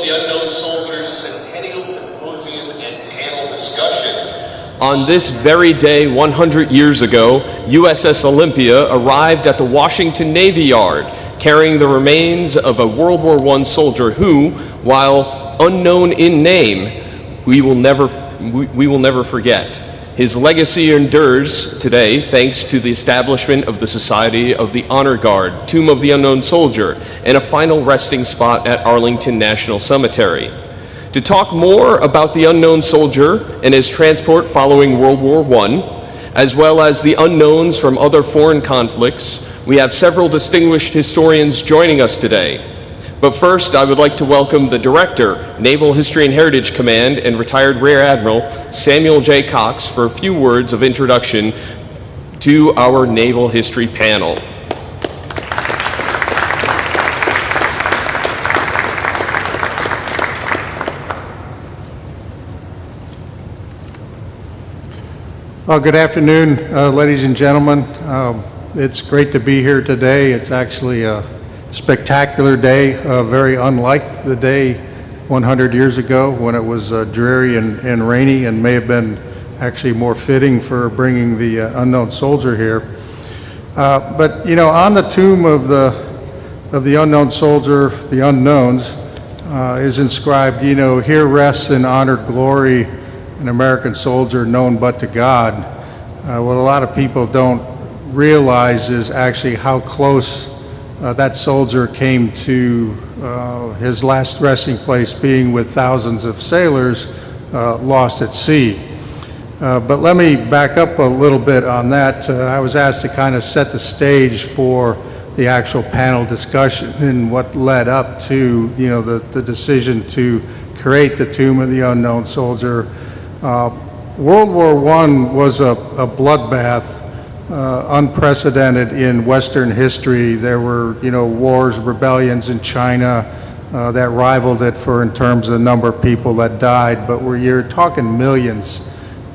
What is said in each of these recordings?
the Unknown Soldiers Centennial Symposium and Panel Discussion. On this very day, 100 years ago, USS Olympia arrived at the Washington Navy Yard, carrying the remains of a World War I soldier who, while unknown in name, we will never forget. His legacy endures today thanks to the establishment of the Society of the Honor Guard, Tomb of the Unknown Soldier, and a final resting spot at Arlington National Cemetery. To talk more about the unknown soldier and his transport following World War I, as well as the unknowns from other foreign conflicts, we have several distinguished historians joining us today. But first, I would like to welcome the Director, Naval History and Heritage Command, and retired Rear Admiral Samuel J. Cox for a few words of introduction to our Naval History panel. Well, good afternoon, ladies and gentlemen. It's great to be here today. It's actually a spectacular day, very unlike the day 100 years ago when it was dreary and rainy, and may have been actually more fitting for bringing the unknown soldier here. But you know, on the tomb of the unknown soldier, the unknowns, is inscribed, you know, "Here rests in honored glory an American soldier known but to God." What a lot of people don't realize is actually how close that soldier came to his last resting place, being with thousands of sailors lost at sea. But let me back up a little bit on that. I was asked to kind of set the stage for the actual panel discussion and what led up to, you know, the decision to create the Tomb of the Unknown Soldier. World War I was a bloodbath, unprecedented in Western history. There were, you know, wars, rebellions in China that rivaled it in terms of the number of people that died, but you're talking millions.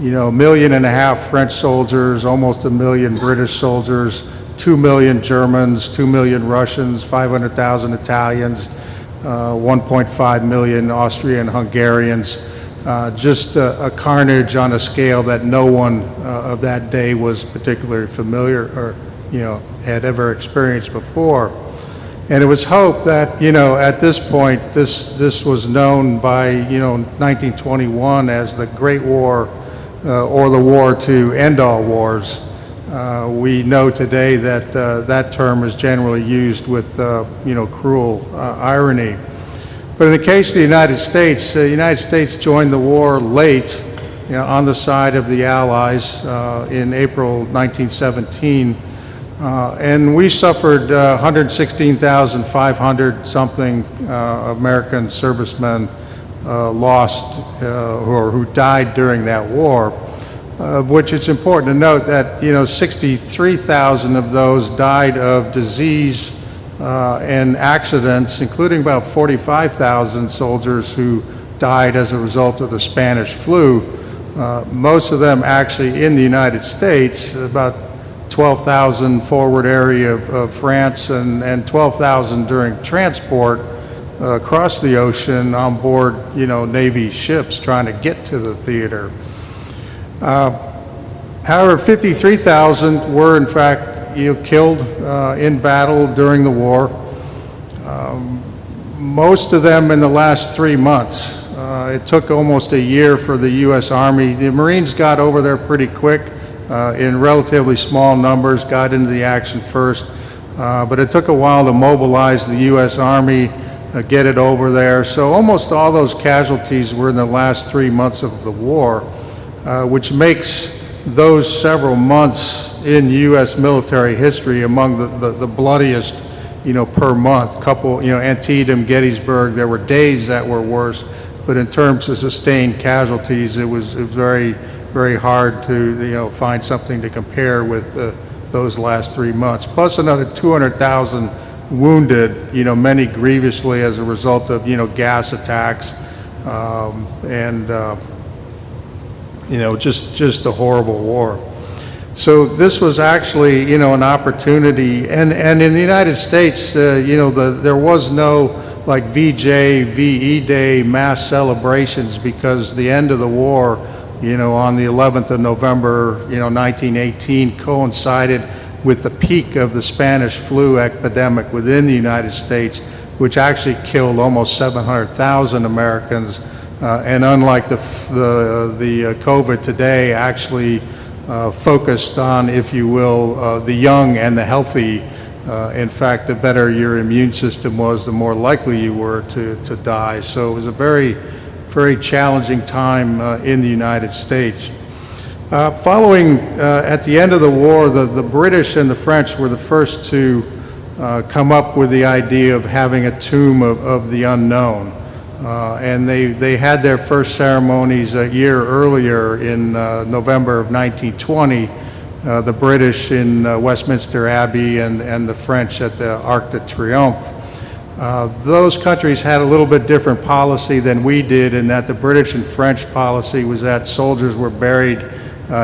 You know, 1.5 million French soldiers, almost 1 million British soldiers, 2 million Germans, 2 million Russians, 500,000 Italians, 1.5 million Austrian Hungarians. Just a carnage on a scale that no one of that day was particularly familiar or, you know, had ever experienced before. And it was hoped that, you know, at this point, this was known by, you know, 1921 as the Great War or the war to end all wars. We know today that that term is generally used with, you know, cruel irony. But in the case of the United States joined the war late, you know, on the side of the Allies in April 1917, and we suffered 116,500 something American servicemen lost or who died during that war. Which it's important to note that, you know, 63,000 of those died of disease and accidents, including about 45,000 soldiers who died as a result of the Spanish flu. Most of them actually in the United States, about 12,000 forward area of France and 12,000 during transport across the ocean on board, you know, Navy ships trying to get to the theater. However, 53,000 were in fact, you know, killed in battle during the war. Most of them in the last 3 months. It took almost a year for the U.S. Army. The Marines got over there pretty quick in relatively small numbers, got into the action first, but it took a while to mobilize the U.S. Army, get it over there. So almost all those casualties were in the last 3 months of the war, which makes those several months in U.S. military history among the bloodiest, you know, per month. Couple, you know, Antietam, Gettysburg, there were days that were worse, but in terms of sustained casualties, it was very, very hard to, you know, find something to compare with those last 3 months. Plus another 200,000 wounded, you know, many grievously as a result of, you know, gas attacks you know, just a horrible war. So this was actually, you know, an opportunity, and in the United States, you know, there was no like VJ, VE Day, mass celebrations, because the end of the war, on the 11th of November, 1918 coincided with the peak of the Spanish flu epidemic within the United States, which actually killed almost 700,000 Americans. And unlike the COVID today, actually focused on, if you will, the young and the healthy. In fact, the better your immune system was, the more likely you were to die. So it was a very, very challenging time in the United States. Following, at the end of the war, the British and the French were the first to come up with the idea of having a tomb of the unknown. And they had their first ceremonies a year earlier in November of 1920, the British in Westminster Abbey and the French at the Arc de Triomphe. Those countries had a little bit different policy than we did, in that the British and French policy was that soldiers were buried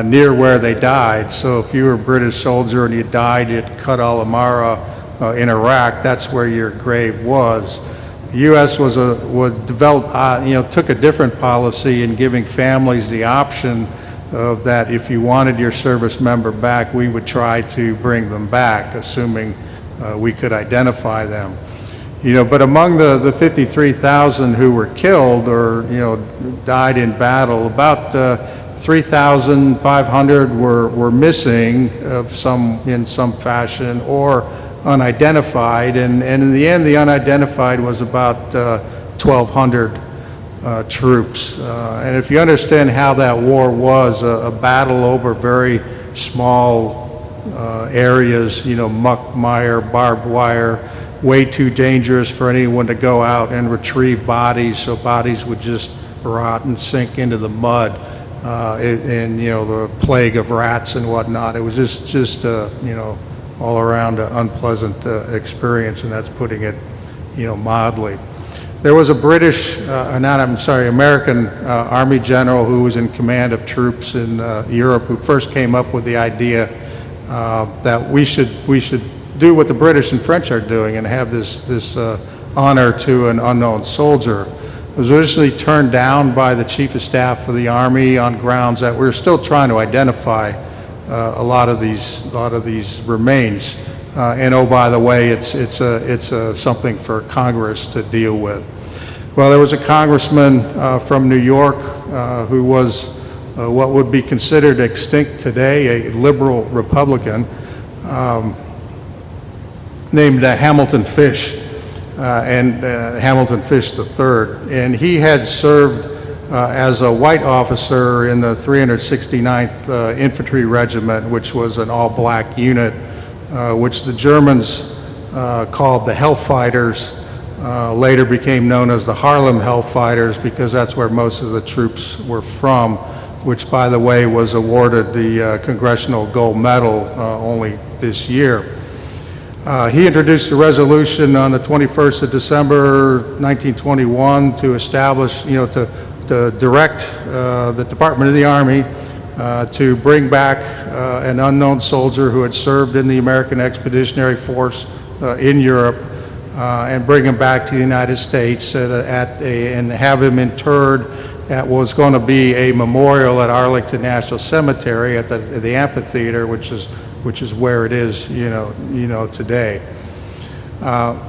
near where they died. So if you were a British soldier and you died at Kut al-Amara in Iraq, that's where your grave was. The U.S. took a different policy in giving families the option of that if you wanted your service member back, we would try to bring them back, assuming we could identify them. But among the 53,000 who were killed or, died in battle, about 3,500 were missing in some fashion or unidentified, and in the end, the unidentified was about 1,200 troops. And if you understand how that war was, a battle over very small areas, muck, mire, barbed wire, way too dangerous for anyone to go out and retrieve bodies, so bodies would just rot and sink into the mud, and the plague of rats and whatnot. It was just all around an unpleasant experience, and that's putting it, mildly. There was a American Army general who was in command of troops in Europe, who first came up with the idea that we should do what the British and French are doing and have this honor to an unknown soldier. It was originally turned down by the Chief of Staff of the Army on grounds that we're still trying to identify a lot of these remains, and oh, by the way, it's something for Congress to deal with. Well, there was a congressman from New York who was what would be considered extinct today, a liberal Republican, named Hamilton Fish, and Hamilton Fish III, and he had served as a white officer in the 369th Infantry Regiment, which was an all-black unit, which the Germans called the Hellfighters, later became known as the Harlem Hellfighters, because that's where most of the troops were from, which, by the way, was awarded the Congressional Gold Medal only this year. He introduced a resolution on the 21st of December 1921 to establish, to direct the Department of the Army to bring back an unknown soldier who had served in the American Expeditionary Force in Europe, and bring him back to the United States and have him interred at what was going to be a memorial at Arlington National Cemetery at the amphitheater, which is where it is, today.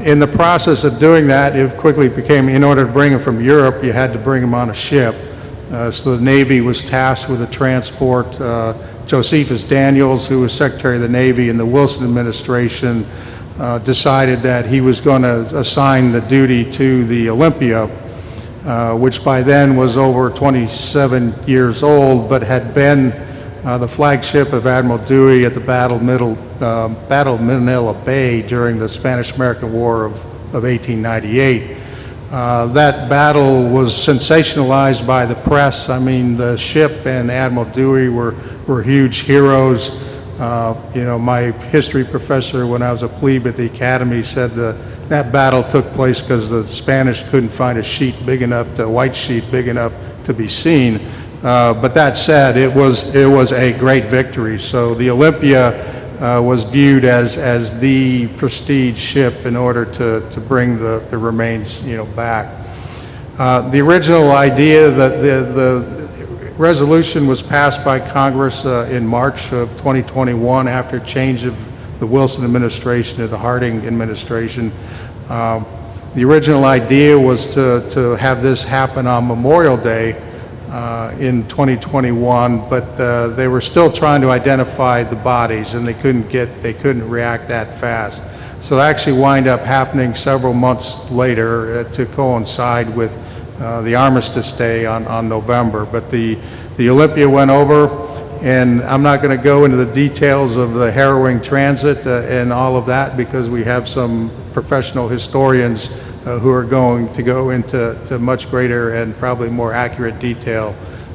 In the process of doing that, it quickly became, in order to bring him from Europe, you had to bring him on a ship. So the Navy was tasked with the transport. Josephus Daniels, who was Secretary of the Navy in the Wilson administration, decided that he was going to assign the duty to the Olympia, which by then was over 27 years old, but had been the flagship of Admiral Dewey at the Battle of Manila Bay during the Spanish-American War of 1898. That battle was sensationalized by the press. I mean, the ship and Admiral Dewey were huge heroes. My history professor, when I was a plebe at the academy, said that battle took place because the Spanish couldn't find a white sheet big enough to be seen. But that said, it was a great victory. So the Olympia was viewed as the prestige ship in order to bring the remains, back. The original idea that the resolution was passed by Congress in March of 2021 after change of the Wilson administration to the Harding administration. The original idea was to have this happen on Memorial Day in 2021, but they were still trying to identify the bodies, and they couldn't react that fast. So it actually wound up happening several months later to coincide with the Armistice Day on November. But the Olympia went over, and I'm not going to go into the details of the harrowing transit and all of that, because we have some professional historians who are going to go into much greater and probably more accurate detail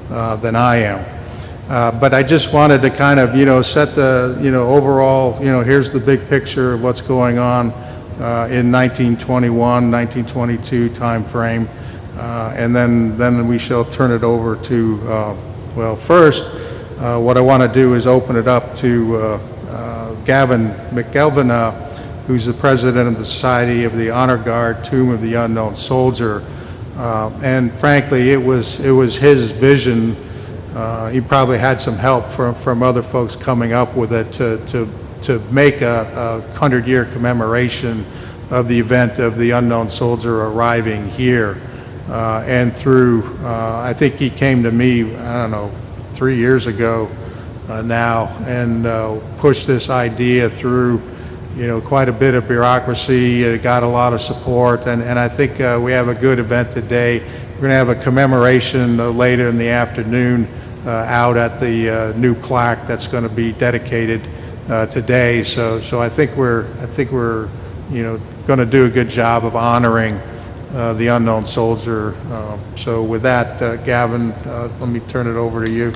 than I am. But I just wanted to kind of, set the, overall, here's the big picture of what's going on in 1921, 1922 time frame. And then we shall turn it over to, well, first, what I want to do is open it up to Gavin McElveen, who's the president of the Society of the Honor Guard, Tomb of the Unknown Soldier. And frankly, it was his vision. He probably had some help from other folks coming up with it to make a 100-year commemoration of the event of the unknown soldier arriving here. And through, I think he came to me, I don't know, 3 years ago now, and pushed this idea through quite a bit of bureaucracy. It got a lot of support, and I think we have a good event today. We're going to have a commemoration later in the afternoon out at the new plaque that's going to be dedicated today. So I think we're going to do a good job of honoring the unknown soldier. So with that, Gavin, let me turn it over to you.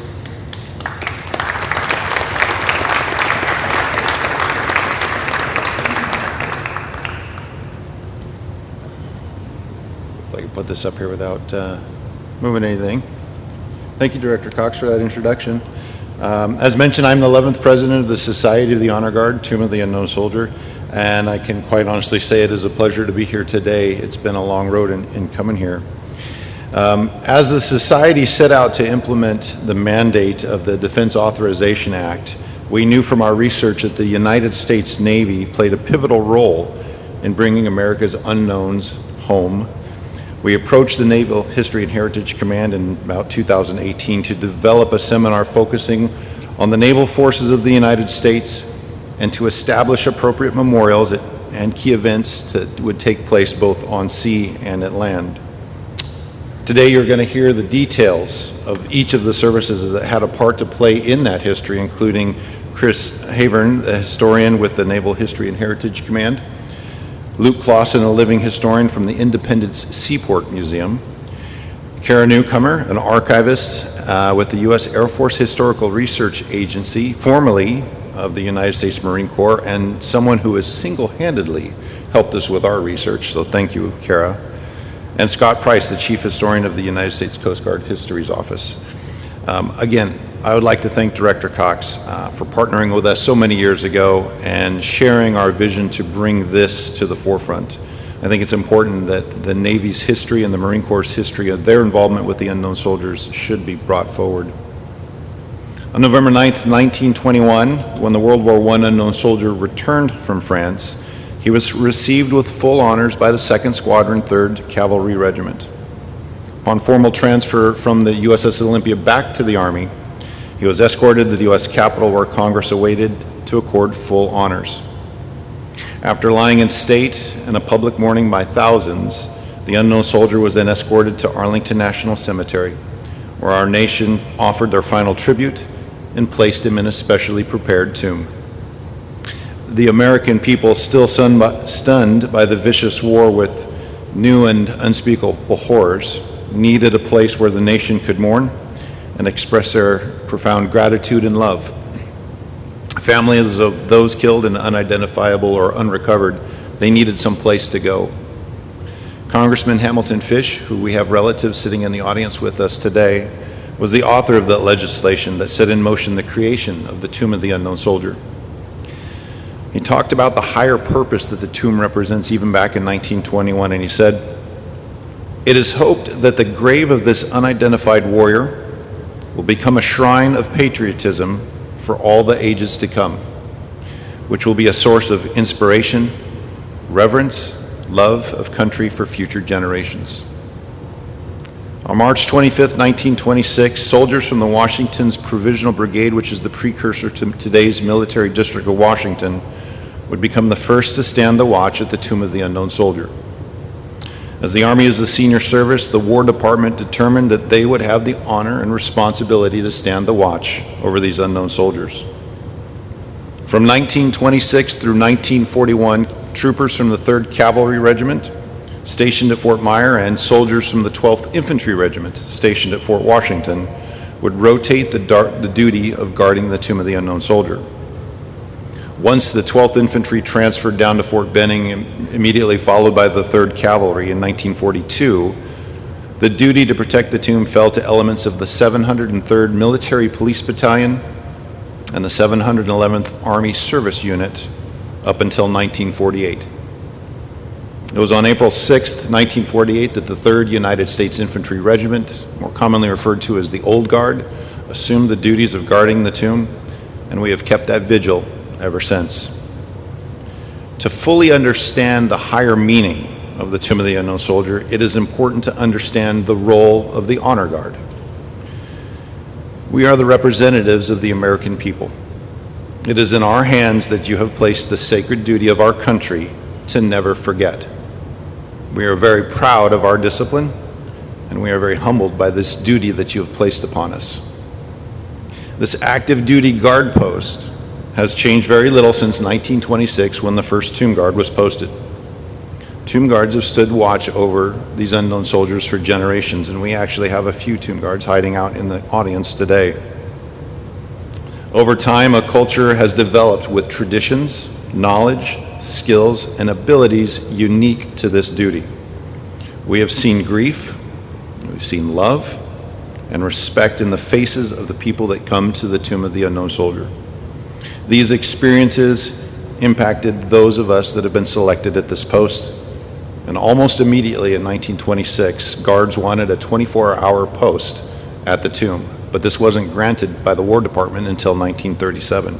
If I can put this up here without moving anything. Thank you, Director Cox, for that introduction. As mentioned, I'm the 11th president of the Society of the Honor Guard, Tomb of the Unknown Soldier, and I can quite honestly say it is a pleasure to be here today. It's been a long road in coming here. As the Society set out to implement the mandate of the Defense Authorization Act, we knew from our research that the United States Navy played a pivotal role in bringing America's unknowns home. We approached the Naval History and Heritage Command in about 2018 to develop a seminar focusing on the naval forces of the United States and to establish appropriate memorials and key events that would take place both on sea and at land. Today you're going to hear the details of each of the services that had a part to play in that history, including Chris Havern, the historian with the Naval History and Heritage Command, Luke Clausen, a living historian from the Independence Seaport Museum, Kara Newcomer, an archivist with the U.S. Air Force Historical Research Agency, formerly of the United States Marine Corps, and someone who has single-handedly helped us with our research, so thank you, Kara. And Scott Price, the Chief Historian of the United States Coast Guard Histories Office. Again, I would like to thank Director Cox for partnering with us so many years ago and sharing our vision to bring this to the forefront. I think it's important that the Navy's history and the Marine Corps' history of their involvement with the unknown soldiers should be brought forward. On November 9th, 1921, when the World War I unknown soldier returned from France, he was received with full honors by the 2nd Squadron, 3rd Cavalry Regiment. Upon formal transfer from the USS Olympia back to the Army, he was escorted to the U.S. Capitol where Congress awaited to accord full honors. After lying in state and a public mourning by thousands, the unknown soldier was then escorted to Arlington National Cemetery, where our nation offered their final tribute and placed him in a specially prepared tomb. The American people, still stunned by the vicious war with new and unspeakable horrors, needed a place where the nation could mourn and express their profound gratitude and love. Families of those killed and unidentifiable or unrecovered, they needed some place to go. Congressman Hamilton Fish, who we have relatives sitting in the audience with us today, was the author of that legislation that set in motion the creation of the Tomb of the Unknown Soldier. He talked about the higher purpose that the tomb represents even back in 1921, and he said, "It is hoped that the grave of this unidentified warrior will become a shrine of patriotism for all the ages to come, which will be a source of inspiration, reverence, love of country for future generations." On March 25th, 1926, soldiers from the Washington's Provisional Brigade, which is the precursor to today's Military District of Washington, would become the first to stand the watch at the Tomb of the Unknown Soldier. As the Army is the senior service, the War Department determined that they would have the honor and responsibility to stand the watch over these unknown soldiers. From 1926 through 1941, troopers from the 3rd Cavalry Regiment, stationed at Fort Myer, and soldiers from the 12th Infantry Regiment, stationed at Fort Washington, would rotate the duty of guarding the Tomb of the Unknown Soldier. Once the 12th Infantry transferred down to Fort Benning, immediately followed by the 3rd Cavalry in 1942, the duty to protect the tomb fell to elements of the 703rd Military Police Battalion and the 711th Army Service Unit up until 1948. It was on April 6, 1948, that the 3rd United States Infantry Regiment, more commonly referred to as the Old Guard, assumed the duties of guarding the tomb, and we have kept that vigil ever since. To fully understand the higher meaning of the Tomb of the Unknown Soldier, it is important to understand the role of the Honor Guard. We are the representatives of the American people. It is in our hands that you have placed the sacred duty of our country to never forget. We are very proud of our discipline, and we are very humbled by this duty that you have placed upon us. This active duty guard post has changed very little since 1926, when the first tomb guard was posted. Tomb guards have stood watch over these unknown soldiers for generations, and we actually have a few tomb guards hiding out in the audience today. Over time, a culture has developed with traditions, knowledge, skills, and abilities unique to this duty. We have seen grief, we've seen love, and respect in the faces of the people that come to the Tomb of the Unknown Soldier. These experiences impacted those of us that have been selected at this post, and almost immediately in 1926, guards wanted a 24-hour post at the tomb, but this wasn't granted by the War Department until 1937.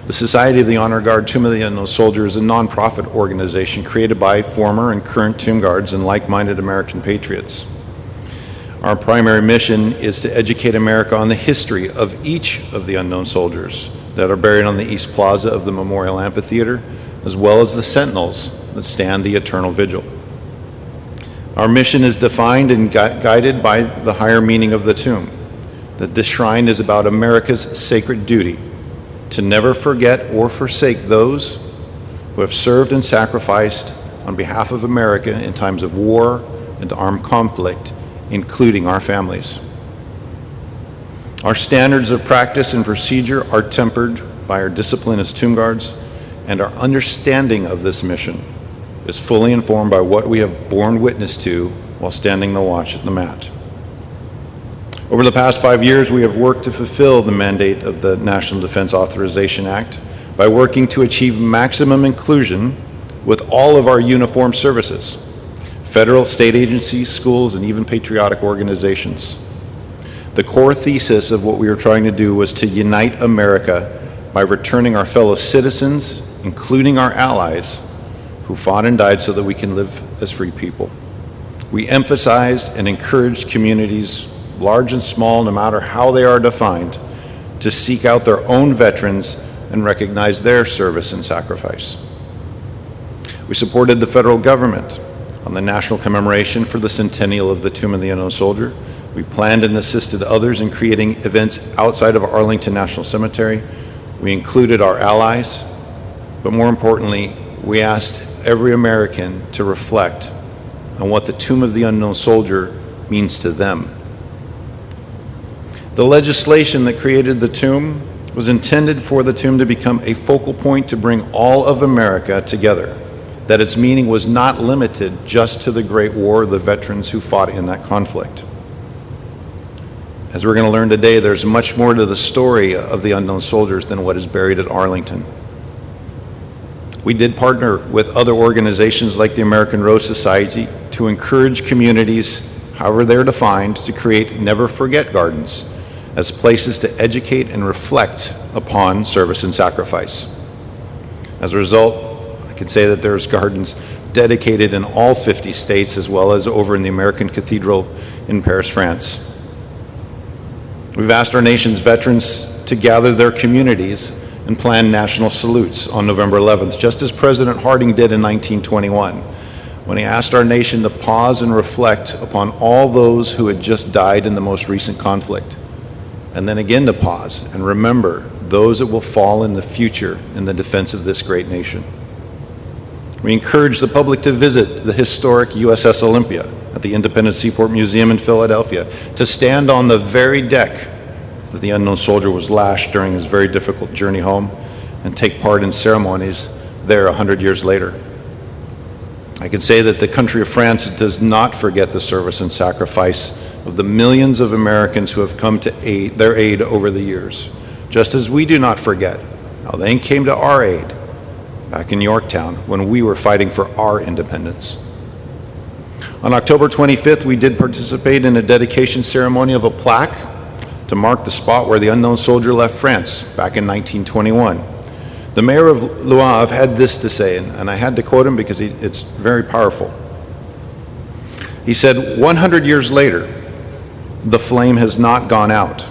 The Society of the Honor Guard Tomb of the Unknown Soldier is a nonprofit organization created by former and current tomb guards and like-minded American patriots. Our primary mission is to educate America on the history of each of the unknown soldiers that are buried on the East Plaza of the Memorial Amphitheater, as well as the sentinels that stand the eternal vigil. Our mission is defined and guided by the higher meaning of the tomb, that this shrine is about America's sacred duty to never forget or forsake those who have served and sacrificed on behalf of America in times of war and armed conflict, including our families. Our standards of practice and procedure are tempered by our discipline as tomb guards, and our understanding of this mission is fully informed by what we have borne witness to while standing the watch at the mat. Over the past 5 years, we have worked to fulfill the mandate of the National Defense Authorization Act by working to achieve maximum inclusion with all of our uniformed services, federal, state agencies, schools, and even patriotic organizations. The core thesis of what we were trying to do was to unite America by returning our fellow citizens, including our allies, who fought and died so that we can live as free people. We emphasized and encouraged communities, large and small, no matter how they are defined, to seek out their own veterans and recognize their service and sacrifice. We supported the federal government on the national commemoration for the centennial of the Tomb of the Unknown Soldier. We planned and assisted others in creating events outside of Arlington National Cemetery. We included our allies, but more importantly, we asked every American to reflect on what the Tomb of the Unknown Soldier means to them. The legislation that created the tomb was intended for the tomb to become a focal point to bring all of America together, that its meaning was not limited just to the Great War, the veterans who fought in that conflict. As we're going to learn today, there's much more to the story of the unknown soldiers than what is buried at Arlington. We did partner with other organizations like the American Rose Society to encourage communities, however they're defined, to create never forget gardens as places to educate and reflect upon service and sacrifice. As a result, I can say that there's gardens dedicated in all 50 states as well as over in the American Cathedral in Paris, France. We've asked our nation's veterans to gather their communities and plan national salutes on November 11th, just as President Harding did in 1921, when he asked our nation to pause and reflect upon all those who had just died in the most recent conflict, and then again to pause and remember those that will fall in the future in the defense of this great nation. We encourage the public to visit the historic USS Olympia at the Independence Seaport Museum in Philadelphia, to stand on the very deck that the unknown soldier was lashed during his very difficult journey home, and take part in ceremonies there 100 years later. I can say that the country of France does not forget the service and sacrifice of the millions of Americans who have come to their aid over the years, just as we do not forget how they came to our aid back in Yorktown when we were fighting for our independence. On October 25th, we did participate in a dedication ceremony of a plaque to mark the spot where the unknown soldier left France back in 1921. The mayor of Le Havre had this to say, and I had to quote him because it's very powerful. He said, 100 years later, the flame has not gone out.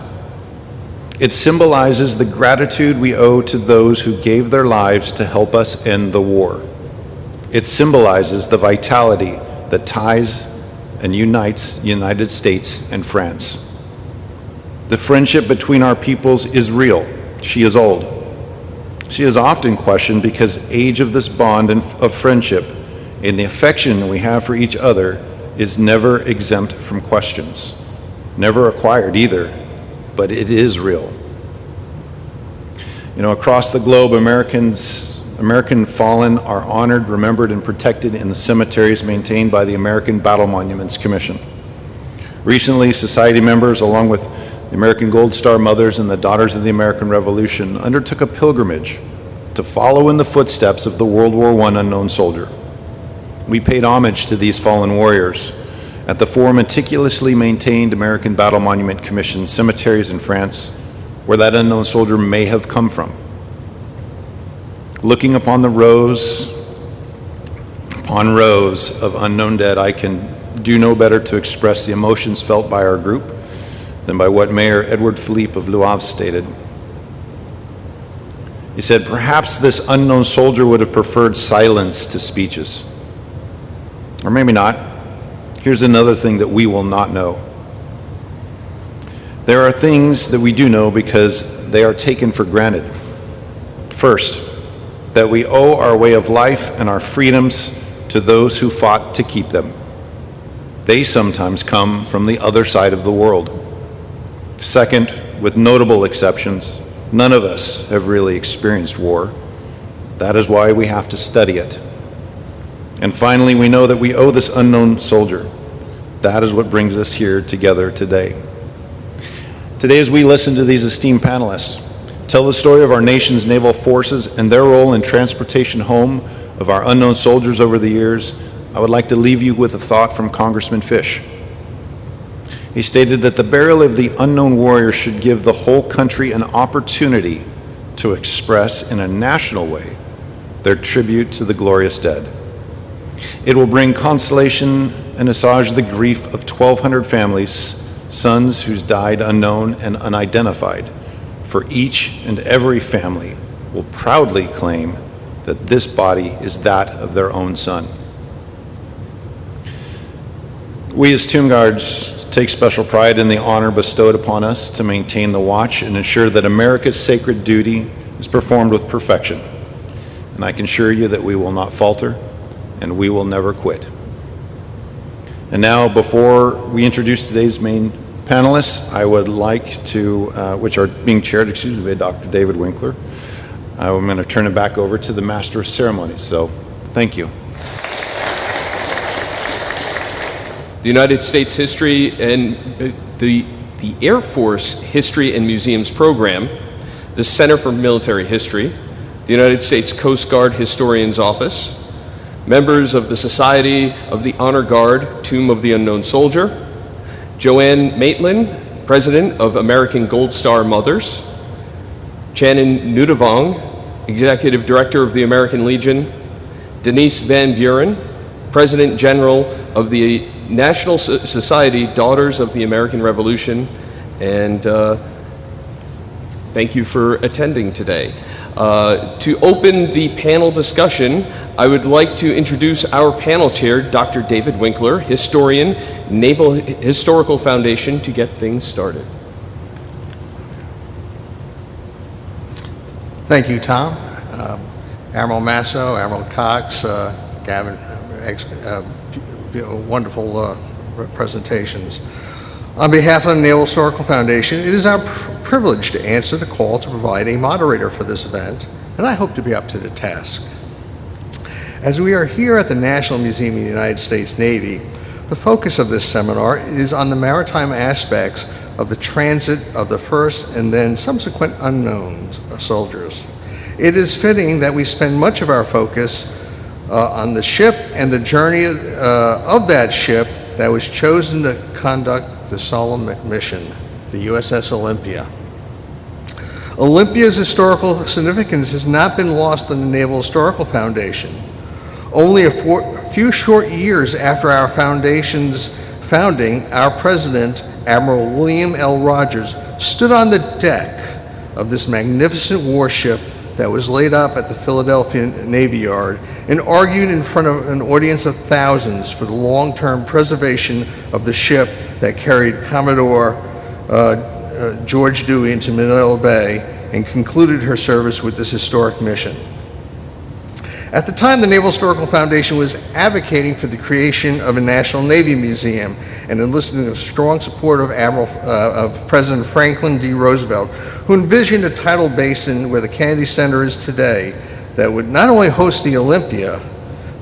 It symbolizes the gratitude we owe to those who gave their lives to help us end the war. It symbolizes the vitality that ties and unites the United States and France. The friendship between our peoples is real. She is old. She is often questioned because age of this bond of friendship and the affection we have for each other is never exempt from questions. Never acquired either, but it is real. You know, across the globe, American fallen are honored, remembered, and protected in the cemeteries maintained by the American Battle Monuments Commission. Recently, society members, along with the American Gold Star Mothers and the Daughters of the American Revolution, undertook a pilgrimage to follow in the footsteps of the World War I unknown soldier. We paid homage to these fallen warriors at the four meticulously maintained American Battle Monument Commission cemeteries in France, where that unknown soldier may have come from. Looking upon the rows upon rows of unknown dead, I can do no better to express the emotions felt by our group than by what Mayor Edward Philippe of Le Havre stated. He said, perhaps this unknown soldier would have preferred silence to speeches. Or maybe not. Here's another thing that we will not know. There are things that we do know because they are taken for granted. First, that we owe our way of life and our freedoms to those who fought to keep them. They sometimes come from the other side of the world. Second, with notable exceptions, none of us have really experienced war. That is why we have to study it. And finally, we know that we owe this unknown soldier. That is what brings us here together today. Today, as we listen to these esteemed panelists tell the story of our nation's naval forces and their role in transportation home of our unknown soldiers over the years, I would like to leave you with a thought from Congressman Fish. He stated that the burial of the unknown warrior should give the whole country an opportunity to express in a national way their tribute to the glorious dead. It will bring consolation and assuage the grief of 1,200 families, sons who's died unknown and unidentified. For each and every family will proudly claim that this body is that of their own son. We as Tomb Guards take special pride in the honor bestowed upon us to maintain the watch and ensure that America's sacred duty is performed with perfection. And I can assure you that we will not falter and we will never quit. And now, before we introduce today's main panelists, I would like to, which are being chaired, by Dr. David Winkler. I'm going to turn it back over to the Master of Ceremonies. So, thank you. The United States History and the Air Force History and Museums Program, the Center for Military History, the United States Coast Guard Historian's Office, members of the Society of the Honor Guard, Tomb of the Unknown Soldier, Joanne Maitland, President of American Gold Star Mothers, Channon Nudavong, Executive Director of the American Legion, Denise Van Buren, President General of the National Society Daughters of the American Revolution, and thank you for attending today. To open the panel discussion, I would like to introduce our panel chair, Dr. David Winkler, historian, Naval Historical Foundation, to get things started. Thank you, Tom. Admiral Masso, Admiral Cox, Gavin, wonderful presentations. On behalf of the Naval Historical Foundation, it is our privilege to answer the call to provide a moderator for this event, and I hope to be up to the task. As we are here at the National Museum of the United States Navy, the focus of this seminar is on the maritime aspects of the transit of the first and then subsequent unknown soldiers. It is fitting that we spend much of our focus on the ship and the journey of that ship that was chosen to conduct the solemn mission, the USS Olympia. Olympia's historical significance has not been lost on the Naval Historical Foundation. Only a few short years after our foundation's founding, our president, Admiral William L. Rogers, stood on the deck of this magnificent warship that was laid up at the Philadelphia Navy Yard and argued in front of an audience of thousands for the long-term preservation of the ship that carried Commodore George Dewey into Manila Bay and concluded her service with this historic mission. At the time, the Naval Historical Foundation was advocating for the creation of a National Navy Museum and enlisting the strong support of President Franklin D. Roosevelt, who envisioned a tidal basin where the Kennedy Center is today that would not only host the Olympia,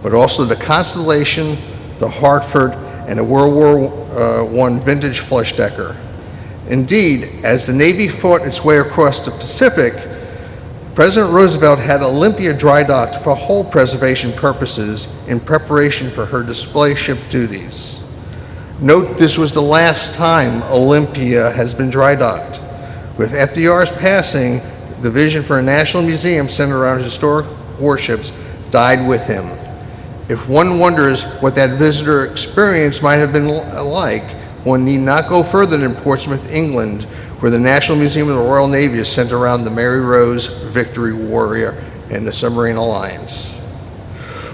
but also the Constellation, the Hartford, and a World War I vintage flush decker. Indeed, as the Navy fought its way across the Pacific, President Roosevelt had Olympia dry docked for hull preservation purposes in preparation for her display ship duties. Note this was the last time Olympia has been dry docked. With FDR's passing, the vision for a national museum centered around historic warships died with him. If one wonders what that visitor experience might have been like, one need not go further than Portsmouth, England, where the National Museum of the Royal Navy is centered around the Mary Rose, Victory Warrior, and the Submarine Alliance.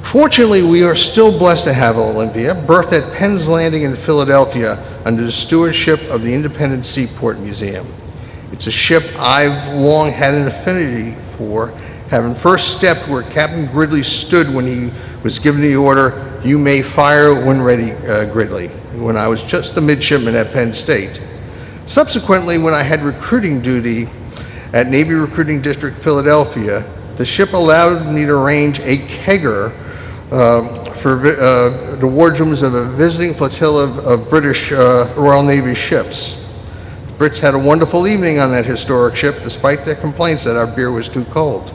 Fortunately, we are still blessed to have Olympia, birthed at Penn's Landing in Philadelphia under the stewardship of the Independent Seaport Museum. It's a ship I've long had an affinity for, having first stepped where Captain Gridley stood when he was given the order, "You may fire when ready, Gridley," when I was just a midshipman at Penn State. Subsequently, when I had recruiting duty at Navy Recruiting District Philadelphia, the ship allowed me to arrange a kegger for the wardrooms of a visiting flotilla of British Royal Navy ships. The Brits had a wonderful evening on that historic ship, despite their complaints that our beer was too cold.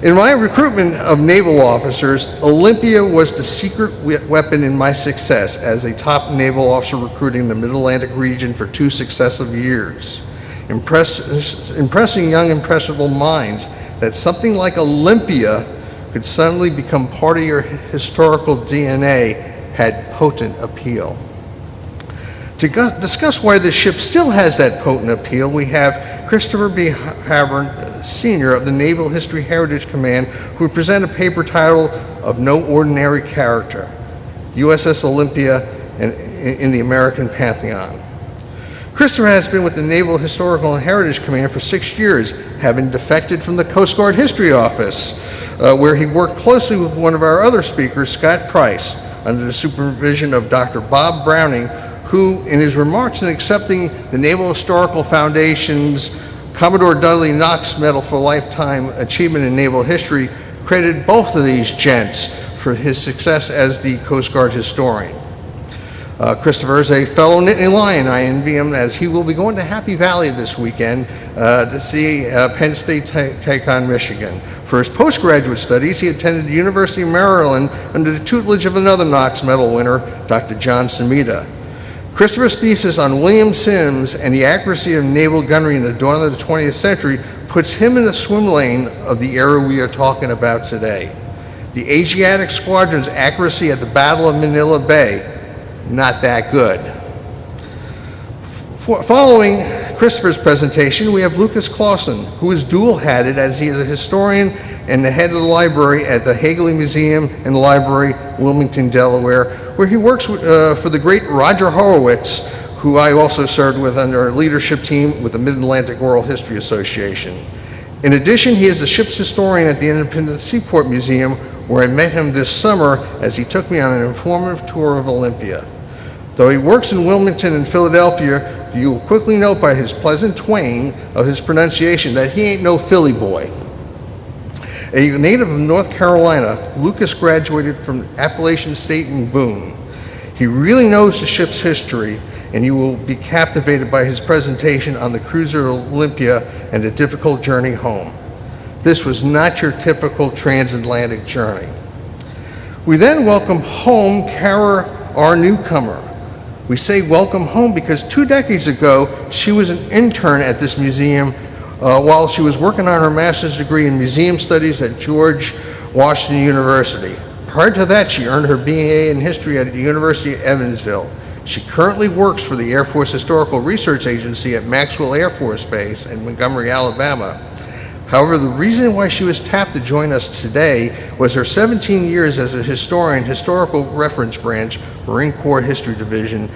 In my recruitment of naval officers, Olympia was the secret weapon in my success as a top naval officer recruiting the Mid-Atlantic region for 2 successive years, impressing young, impressionable minds that something like Olympia could suddenly become part of your historical DNA had potent appeal. To discuss why the ship still has that potent appeal, we have Christopher B. Havern, Sr. of the Naval History Heritage Command, who will present a paper titled Of No Ordinary Character, USS Olympia in the American Pantheon. Christopher has been with the Naval Historical and Heritage Command for 6 years, having defected from the Coast Guard History Office, where he worked closely with one of our other speakers, Scott Price, under the supervision of Dr. Bob Browning, who, in his remarks in accepting the Naval Historical Foundation's Commodore Dudley Knox Medal for Lifetime Achievement in Naval History, credited both of these gents for his success as the Coast Guard historian. Christopher is a fellow Nittany Lion. I envy him as he will be going to Happy Valley this weekend to see Penn State take on Michigan. For his postgraduate studies, he attended the University of Maryland under the tutelage of another Knox Medal winner, Dr. John Semita. Christopher's thesis on William Sims and the accuracy of naval gunnery in the dawn of the 20th century puts him in the swim lane of the era we are talking about today. The Asiatic Squadron's accuracy at the Battle of Manila Bay, not that good. Following Christopher's presentation, we have Lucas Clausen, who is dual-hatted as he is a historian and the head of the library at the Hagley Museum and Library, Wilmington, Delaware, where he works for the great Roger Horowitz, who I also served with under our leadership team with the Mid-Atlantic Oral History Association. In addition, he is the ship's historian at the Independent Seaport Museum, where I met him this summer as he took me on an informative tour of Olympia. Though he works in Wilmington and Philadelphia, you will quickly note by his pleasant twang of his pronunciation that he ain't no Philly boy. A native of North Carolina, Lucas graduated from Appalachian State in Boone. He really knows the ship's history, and you will be captivated by his presentation on the cruiser Olympia and the difficult journey home. This was not your typical transatlantic journey. We then welcome home Kara, our newcomer. We say welcome home because 2 decades ago, she was an intern at this museum while she was working on her master's degree in museum studies at George Washington University. Prior to that, she earned her BA in history at the University of Evansville. She currently works for the Air Force Historical Research Agency at Maxwell Air Force Base in Montgomery, Alabama. However, the reason why she was tapped to join us today was her 17 years as a historian, Historical Reference Branch, Marine Corps History Division,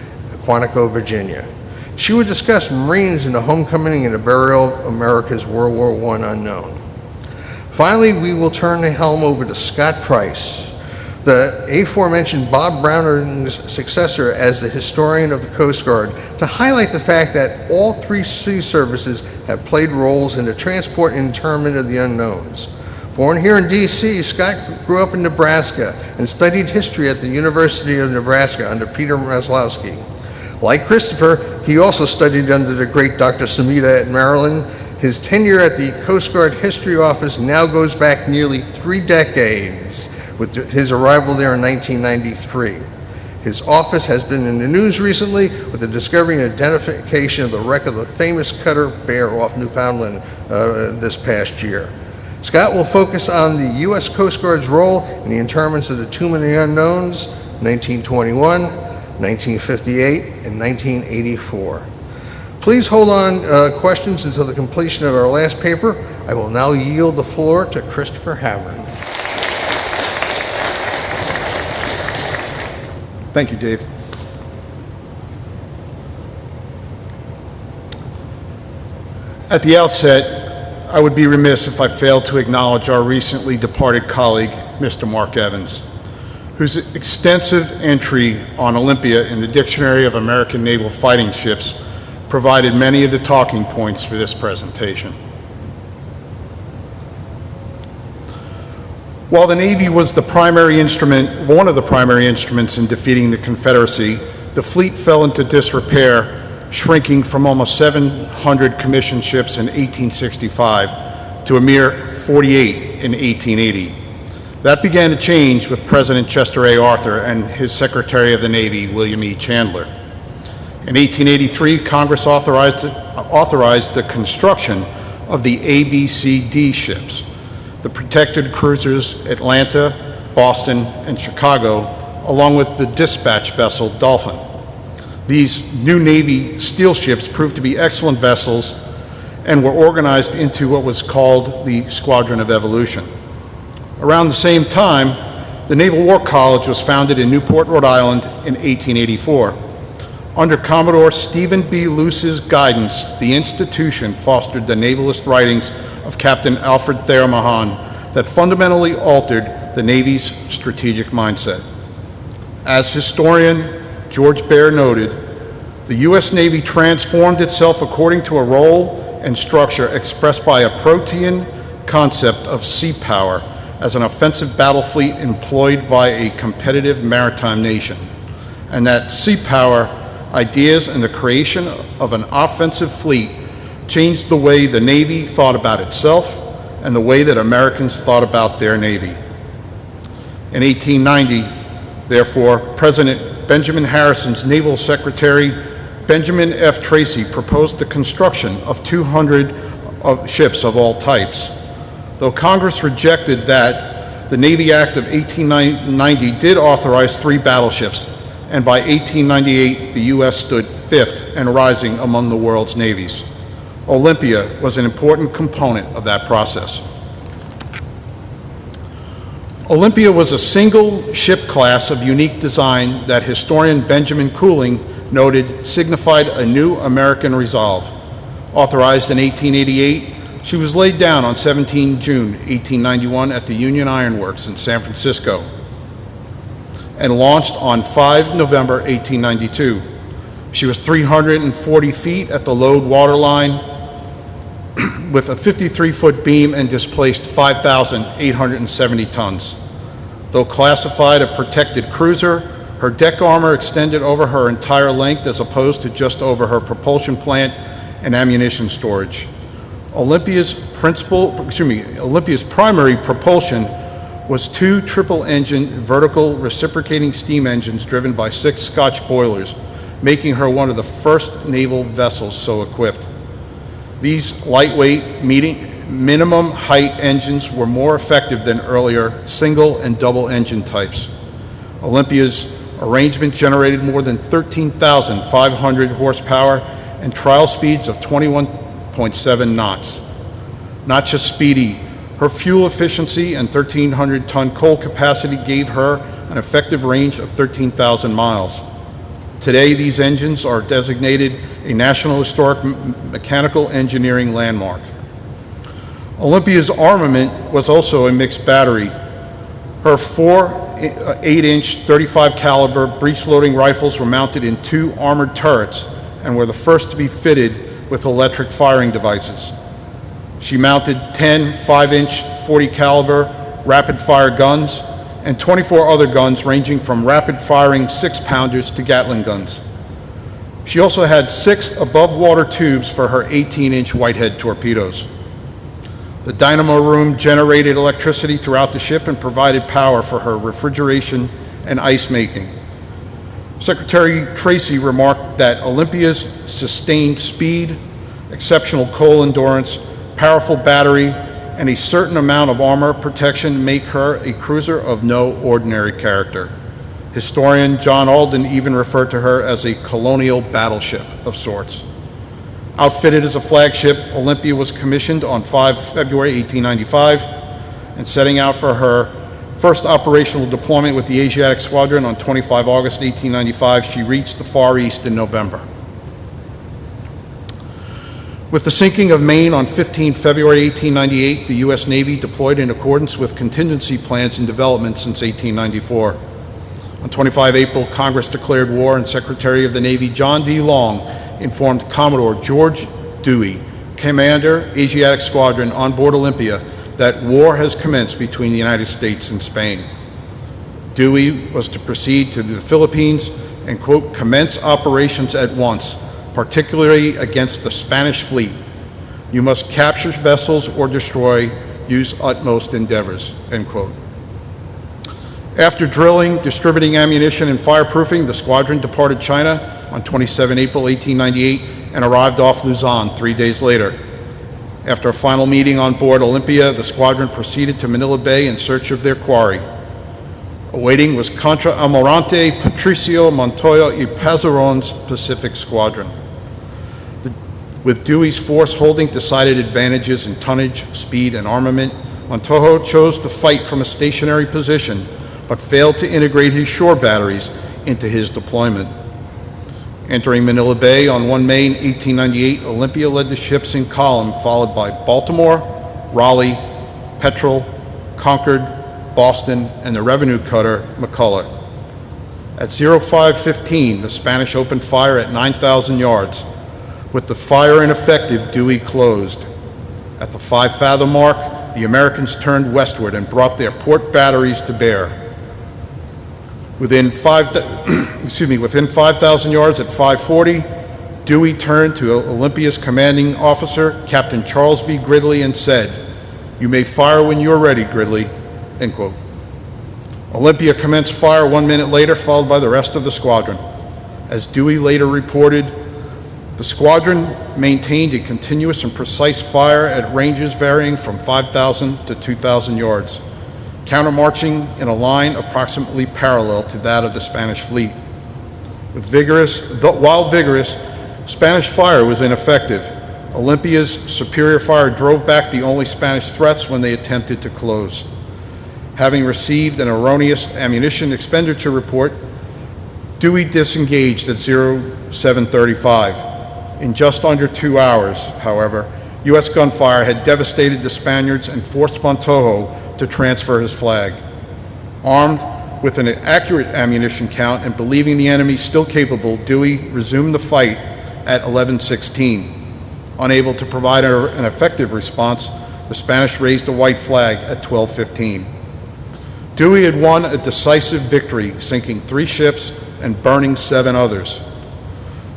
Quantico, Virginia. She would discuss Marines in the homecoming and the burial of America's World War I unknown. Finally, we will turn the helm over to Scott Price, the aforementioned Bob Browning's successor as the historian of the Coast Guard, to highlight the fact that all 3 sea services have played roles in the transport and interment of the unknowns. Born here in D.C., Scott grew up in Nebraska and studied history at the University of Nebraska under Peter Maslowski. Like Christopher, he also studied under the great Dr. Semita at Maryland. His tenure at the Coast Guard History Office now goes back nearly 3 decades, with his arrival there in 1993. His office has been in the news recently with the discovery and identification of the wreck of the famous cutter Bear off Newfoundland this past year. Scott will focus on the U.S. Coast Guard's role in the interments of the Tomb of the Unknowns, 1921, 1958, and 1984. Please hold on questions until the completion of our last paper. I will now yield the floor to Christopher Havern. Thank you, Dave. At the outset, I would be remiss if I failed to acknowledge our recently departed colleague, Mr. Mark Evans, whose extensive entry on Olympia in the Dictionary of American Naval Fighting Ships provided many of the talking points for this presentation. While the Navy was the primary instrument, one of the primary instruments in defeating the Confederacy, the fleet fell into disrepair, shrinking from almost 700 commissioned ships in 1865 to a mere 48 in 1880. That began to change with President Chester A. Arthur and his Secretary of the Navy, William E. Chandler. In 1883, Congress authorized the construction of the ABCD ships, the protected cruisers Atlanta, Boston, and Chicago, along with the dispatch vessel Dolphin. These new Navy steel ships proved to be excellent vessels and were organized into what was called the Squadron of Evolution. Around the same time, the Naval War College was founded in Newport, Rhode Island in 1884. Under Commodore Stephen B. Luce's guidance, the institution fostered the navalist writings of Captain Alfred Thayer Mahan that fundamentally altered the Navy's strategic mindset. As historian George Baer noted, the U.S. Navy transformed itself according to a role and structure expressed by a protean concept of sea power as an offensive battle fleet employed by a competitive maritime nation. and that sea power ideas and the creation of an offensive fleet changed the way the Navy thought about itself and the way that Americans thought about their Navy. In 1890, therefore, President Benjamin Harrison's Naval Secretary Benjamin F. Tracy proposed the construction of 200 ships of all types. Though Congress rejected that, the Navy Act of 1890 did authorize 3 battleships, and by 1898, the U.S. stood 5th and rising among the world's navies. Olympia was an important component of that process. Olympia was a single ship class of unique design that historian Benjamin Cooling noted signified a new American resolve. Authorized in 1888, she was laid down on 17 June 1891 at the Union Iron Works in San Francisco and launched on 5 November 1892. She was 340 feet at the load waterline with a 53-foot beam and displaced 5,870 tons. Though classified a protected cruiser, her deck armor extended over her entire length as opposed to just over her propulsion plant and ammunition storage. Olympia's primary propulsion was 2 triple-engine vertical reciprocating steam engines driven by 6 Scotch boilers, making her one of the first naval vessels so equipped. These lightweight, minimum height engines were more effective than earlier single and double engine types. Olympia's arrangement generated more than 13,500 horsepower and trial speeds of 21.7 knots. Not just speedy, her fuel efficiency and 1,300-ton coal capacity gave her an effective range of 13,000 miles. Today, these engines are designated a National Historic Mechanical Engineering Landmark. Olympia's armament was also a mixed battery. Her 4 8-inch 35 caliber breech-loading rifles were mounted in 2 armored turrets and were the first to be fitted with electric firing devices. She mounted 10 5-inch 40 caliber rapid-fire guns and 24 other guns ranging from rapid-firing 6-pounders to Gatling guns. She also had 6 above-water tubes for her 18-inch Whitehead torpedoes. The dynamo room generated electricity throughout the ship and provided power for her refrigeration and ice making. Secretary Tracy remarked that Olympia's sustained speed, exceptional coal endurance, powerful battery, and a certain amount of armor protection make her a cruiser of no ordinary character. Historian John Alden even referred to her as a colonial battleship of sorts. Outfitted as a flagship, Olympia was commissioned on 5 February 1895, and setting out for her first operational deployment with the Asiatic Squadron on 25 August 1895, she reached the Far East in November. With the sinking of Maine on 15 February 1898, the U.S. Navy deployed in accordance with contingency plans in development since 1894. On 25 April, Congress declared war, and Secretary of the Navy John D. Long informed Commodore George Dewey, Commander, Asiatic Squadron, on board Olympia, that war has commenced between the United States and Spain. Dewey was to proceed to the Philippines and, quote, commence operations at once, particularly against the Spanish fleet. You must capture vessels or destroy, use utmost endeavors, end quote. After drilling, distributing ammunition, and fireproofing, the squadron departed China on 27 April 1898 and arrived off Luzon 3 days later. After a final meeting on board Olympia, the squadron proceeded to Manila Bay in search of their quarry. Awaiting was Contra Almirante Patricio Montoya y Pazaron's Pacific Squadron. With Dewey's force holding decided advantages in tonnage, speed, and armament, Montoya chose to fight from a stationary position, but failed to integrate his shore batteries into his deployment. Entering Manila Bay on 1 May 1898, Olympia led the ships in column, followed by Baltimore, Raleigh, Petrel, Concord, Boston, and the revenue cutter McCulloch. At 05:15, the Spanish opened fire at 9,000 yards. With the fire ineffective, Dewey closed. At the 5-fathom mark, the Americans turned westward and brought their port batteries to bear. Within 5,000 yards at 5:40, Dewey turned to Olympia's commanding officer, Captain Charles V. Gridley, and said, "You may fire when you're ready, Gridley," end quote. Olympia commenced fire 1 minute later, followed by the rest of the squadron. As Dewey later reported, the squadron maintained a continuous and precise fire at ranges varying from 5,000 to 2,000 yards, countermarching in a line approximately parallel to that of the Spanish fleet. While vigorous, Spanish fire was ineffective. Olympia's superior fire drove back the only Spanish threats when they attempted to close. Having received an erroneous ammunition expenditure report, Dewey disengaged at 0735. In just under 2 hours, however, U.S. gunfire had devastated the Spaniards and forced Montojo to transfer his flag. Armed with an accurate ammunition count and believing the enemy still capable, Dewey resumed the fight at 11:16. Unable to provide an effective response, the Spanish raised a white flag at 12:15. Dewey had won a decisive victory, sinking 3 ships and burning 7 others.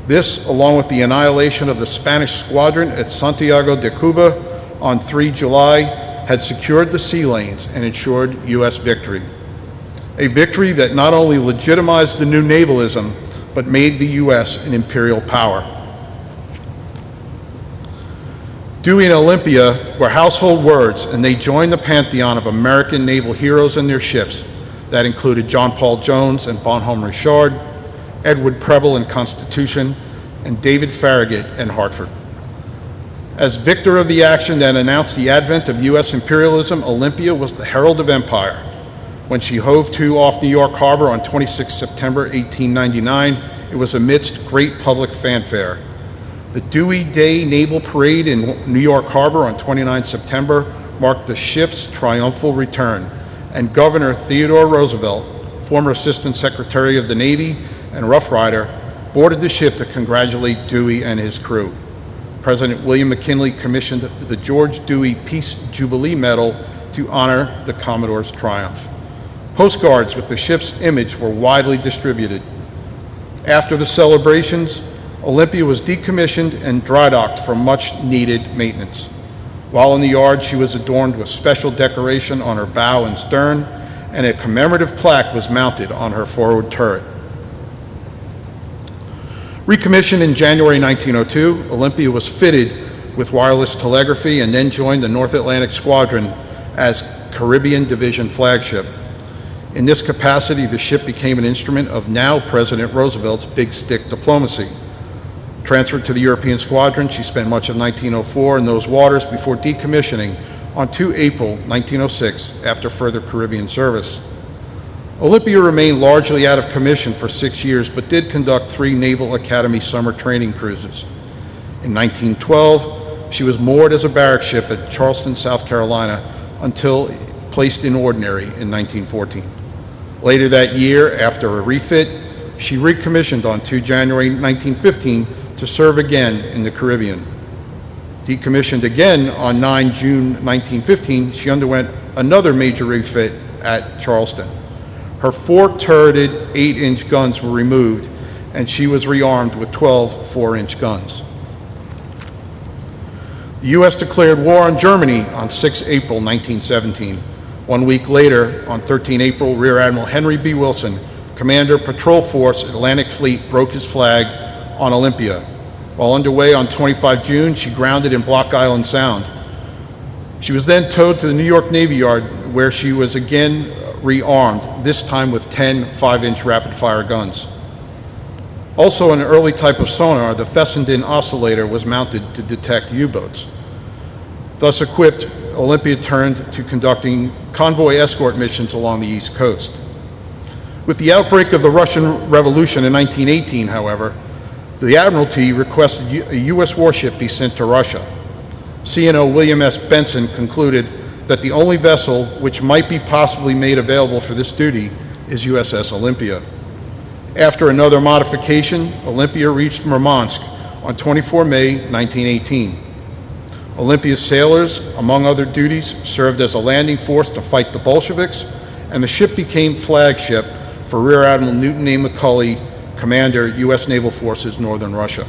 This, along with the annihilation of the Spanish squadron at Santiago de Cuba on 3 July, had secured the sea lanes and ensured U.S. victory. A victory that not only legitimized the new navalism, but made the U.S. an imperial power. Dewey and Olympia were household words, and they joined the pantheon of American naval heroes and their ships that included John Paul Jones and Bonhomme Richard, Edward Preble and Constitution, and David Farragut and Hartford. As victor of the action that announced the advent of U.S. imperialism, Olympia was the herald of empire. When she hove to off New York Harbor on 26 September 1899, it was amidst great public fanfare. The Dewey Day Naval Parade in New York Harbor on 29 September marked the ship's triumphal return, and Governor Theodore Roosevelt, former Assistant Secretary of the Navy and Rough Rider, boarded the ship to congratulate Dewey and his crew. President William McKinley commissioned the George Dewey Peace Jubilee Medal to honor the Commodore's triumph. Postcards with the ship's image were widely distributed. After the celebrations, Olympia was decommissioned and dry docked for much needed maintenance. While in the yard, she was adorned with special decoration on her bow and stern, and a commemorative plaque was mounted on her forward turret. Recommissioned in January 1902, Olympia was fitted with wireless telegraphy and then joined the North Atlantic Squadron as Caribbean Division flagship. In this capacity, the ship became an instrument of now President Roosevelt's big stick diplomacy. Transferred to the European Squadron, she spent much of 1904 in those waters before decommissioning on 2 April 1906 after further Caribbean service. Olympia remained largely out of commission for 6 years, but did conduct 3 Naval Academy summer training cruises. In 1912, she was moored as a barrack ship at Charleston, South Carolina, until placed in ordinary in 1914. Later that year, after a refit, she recommissioned on 2 January 1915 to serve again in the Caribbean. Decommissioned again on 9 June 1915, she underwent another major refit at Charleston. Her 4 turreted 8-inch guns were removed, and she was rearmed with 12 4-inch guns. The U.S. declared war on Germany on 6 April 1917. 1 week later, on 13 April, Rear Admiral Henry B. Wilson, Commander Patrol Force Atlantic Fleet, broke his flag on Olympia. While underway on 25 June, she grounded in Block Island Sound. She was then towed to the New York Navy Yard, where she was again rearmed, this time with 10 5-inch rapid-fire guns. Also an early type of sonar, the Fessenden oscillator was mounted to detect U-boats. Thus equipped, Olympia turned to conducting convoy escort missions along the East Coast. With the outbreak of the Russian Revolution in 1918, however, the Admiralty requested a U.S. warship be sent to Russia. CNO William S. Benson concluded that the only vessel which might be possibly made available for this duty is USS Olympia. After another modification, Olympia reached Murmansk on 24 May 1918. Olympia's sailors, among other duties, served as a landing force to fight the Bolsheviks, and the ship became flagship for Rear Admiral Newton A. McCulley, Commander, U.S. Naval Forces, Northern Russia.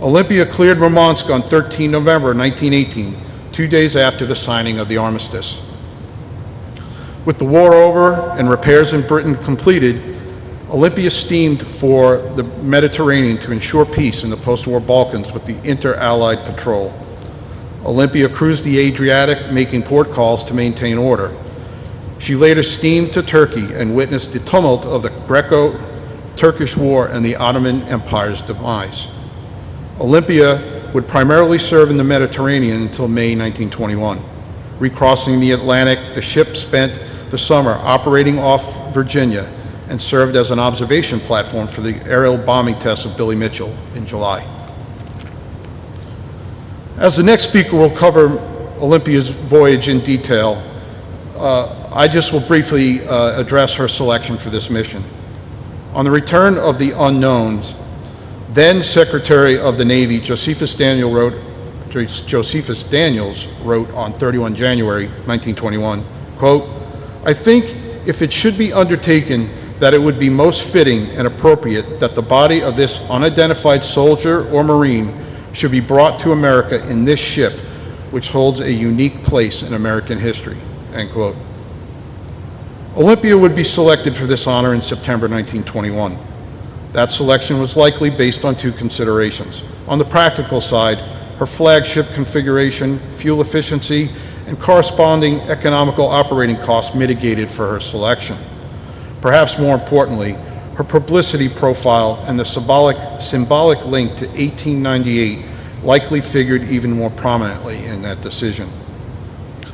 Olympia cleared Murmansk on 13 November 1918, 2 days after the signing of the armistice. With the war over and repairs in Britain completed, Olympia steamed for the Mediterranean to ensure peace in the post-war Balkans with the Inter-Allied Patrol. Olympia cruised the Adriatic, making port calls to maintain order. She later steamed to Turkey and witnessed the tumult of the Greco-Turkish War and the Ottoman Empire's demise. Olympia would primarily serve in the Mediterranean until May 1921. Recrossing the Atlantic, the ship spent the summer operating off Virginia and served as an observation platform for the aerial bombing tests of Billy Mitchell in July. As the next speaker will cover Olympia's voyage in detail, I just will briefly address her selection for this mission. On the return of the unknowns, then Secretary of the Navy Josephus Daniels wrote on 31 January 1921, quote, "I think if it should be undertaken that it would be most fitting and appropriate that the body of this unidentified soldier or Marine should be brought to America in this ship, which holds a unique place in American history," end quote. Olympia would be selected for this honor in September 1921. That selection was likely based on two considerations. On the practical side, her flagship configuration, fuel efficiency, and corresponding economical operating costs mitigated for her selection. Perhaps more importantly, her publicity profile and the symbolic link to 1898 likely figured even more prominently in that decision.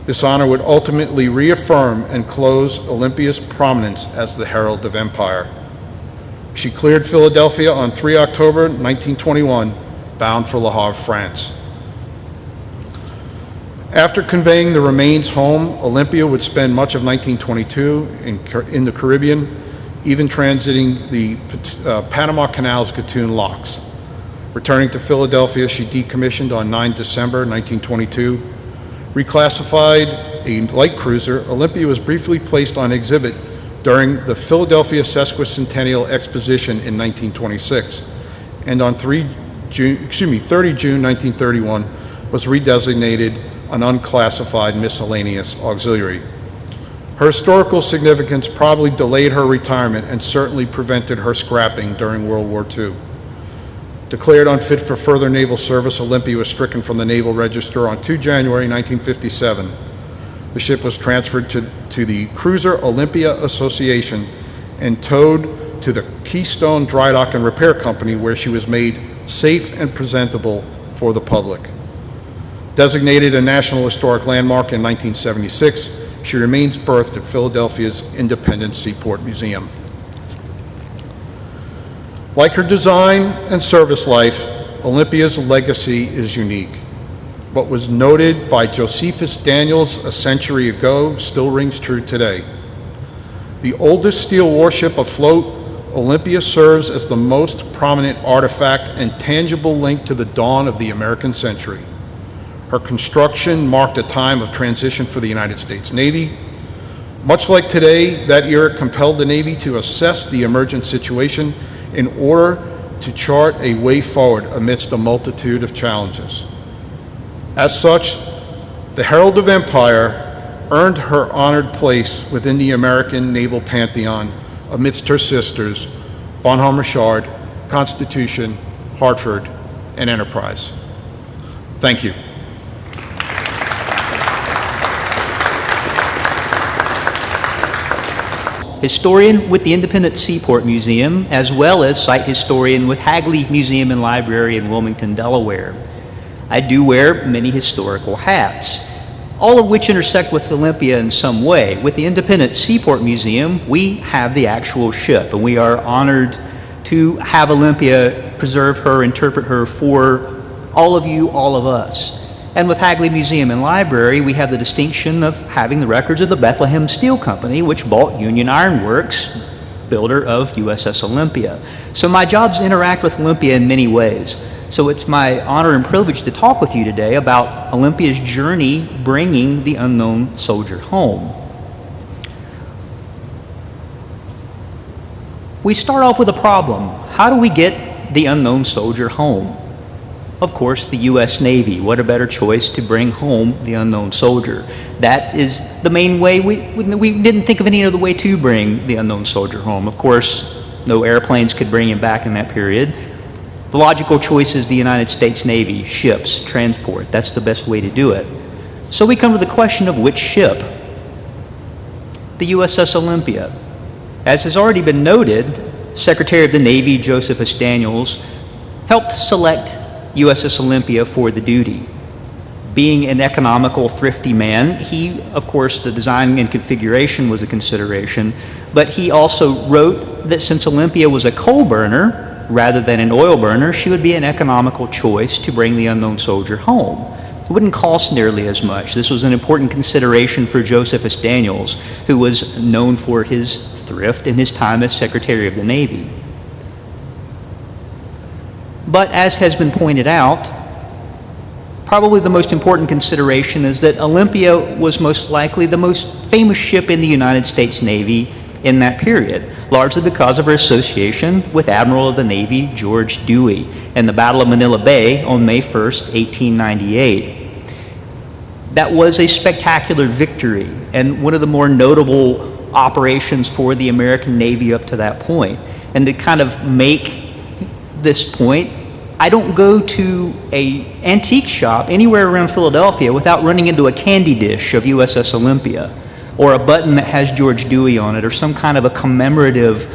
This honor would ultimately reaffirm and close Olympia's prominence as the herald of empire. She cleared Philadelphia on 3 October 1921, bound for Le Havre, France. After conveying the remains home, Olympia would spend much of 1922 in the Caribbean, even transiting the Panama Canal's Gatun locks. Returning to Philadelphia, she decommissioned on 9 December 1922. Reclassified a light cruiser, Olympia was briefly placed on exhibit during the Philadelphia Sesquicentennial Exposition in 1926, and on 30 June 1931 was redesignated an unclassified miscellaneous auxiliary. Her historical significance probably delayed her retirement and certainly prevented her scrapping during World War II. Declared unfit for further naval service, Olympia was stricken from the Naval Register on 2 January 1957. The ship was transferred to the Cruiser Olympia Association and towed to the Keystone Dry Dock and Repair Company, where she was made safe and presentable for the public. Designated a National Historic Landmark in 1976, she remains berthed at Philadelphia's Independence Seaport Museum. Like her design and service life, Olympia's legacy is unique. What was noted by Josephus Daniels a century ago still rings true today. The oldest steel warship afloat, Olympia serves as the most prominent artifact and tangible link to the dawn of the American century. Her construction marked a time of transition for the United States Navy. Much like today, that era compelled the Navy to assess the emergent situation in order to chart a way forward amidst a multitude of challenges. As such, the Herald of Empire earned her honored place within the American naval pantheon amidst her sisters, Bonhomme Richard, Constitution, Hartford, and Enterprise. Thank you. Historian with the Independent Seaport Museum, as well as site historian with Hagley Museum and Library in Wilmington, Delaware. I do wear many historical hats, all of which intersect with Olympia in some way. With the Independent Seaport Museum, we have the actual ship, and we are honored to have Olympia preserve her, interpret her for all of you, all of us. And with Hagley Museum and Library, we have the distinction of having the records of the Bethlehem Steel Company, which bought Union Iron Works, builder of USS Olympia. So my jobs interact with Olympia in many ways. So it's my honor and privilege to talk with you today about Olympia's journey bringing the unknown soldier home. we start off with a problem. How do we get the unknown soldier home? Of course, the U.S. Navy. What a better choice to bring home the unknown soldier. That is the main way. We didn't think of any other way to bring the unknown soldier home. Of course, no airplanes could bring him back in that period. The logical choice is the United States Navy, ships, transport. That's the best way to do it. So we come to the question of which ship? The USS Olympia. As has already been noted, Secretary of the Navy Joseph S. Daniels helped select USS Olympia for the duty. Being an economical, thrifty man, he, of course, the design and configuration was a consideration, but he also wrote that since Olympia was a coal burner rather than an oil burner, she would be an economical choice to bring the unknown soldier home. It wouldn't cost nearly as much. This was an important consideration for Joseph S. Daniels, who was known for his thrift in his time as Secretary of the Navy. But as has been pointed out, probably the most important consideration is that Olympia was most likely the most famous ship in the United States Navy in that period, largely because of her association with Admiral of the Navy George Dewey in the Battle of Manila Bay on May 1st, 1898. That was a spectacular victory and one of the more notable operations for the American Navy up to that point. And to kind of make this point, I don't go to an antique shop anywhere around Philadelphia without running into a candy dish of USS Olympia, or a button that has George Dewey on it, or some kind of a commemorative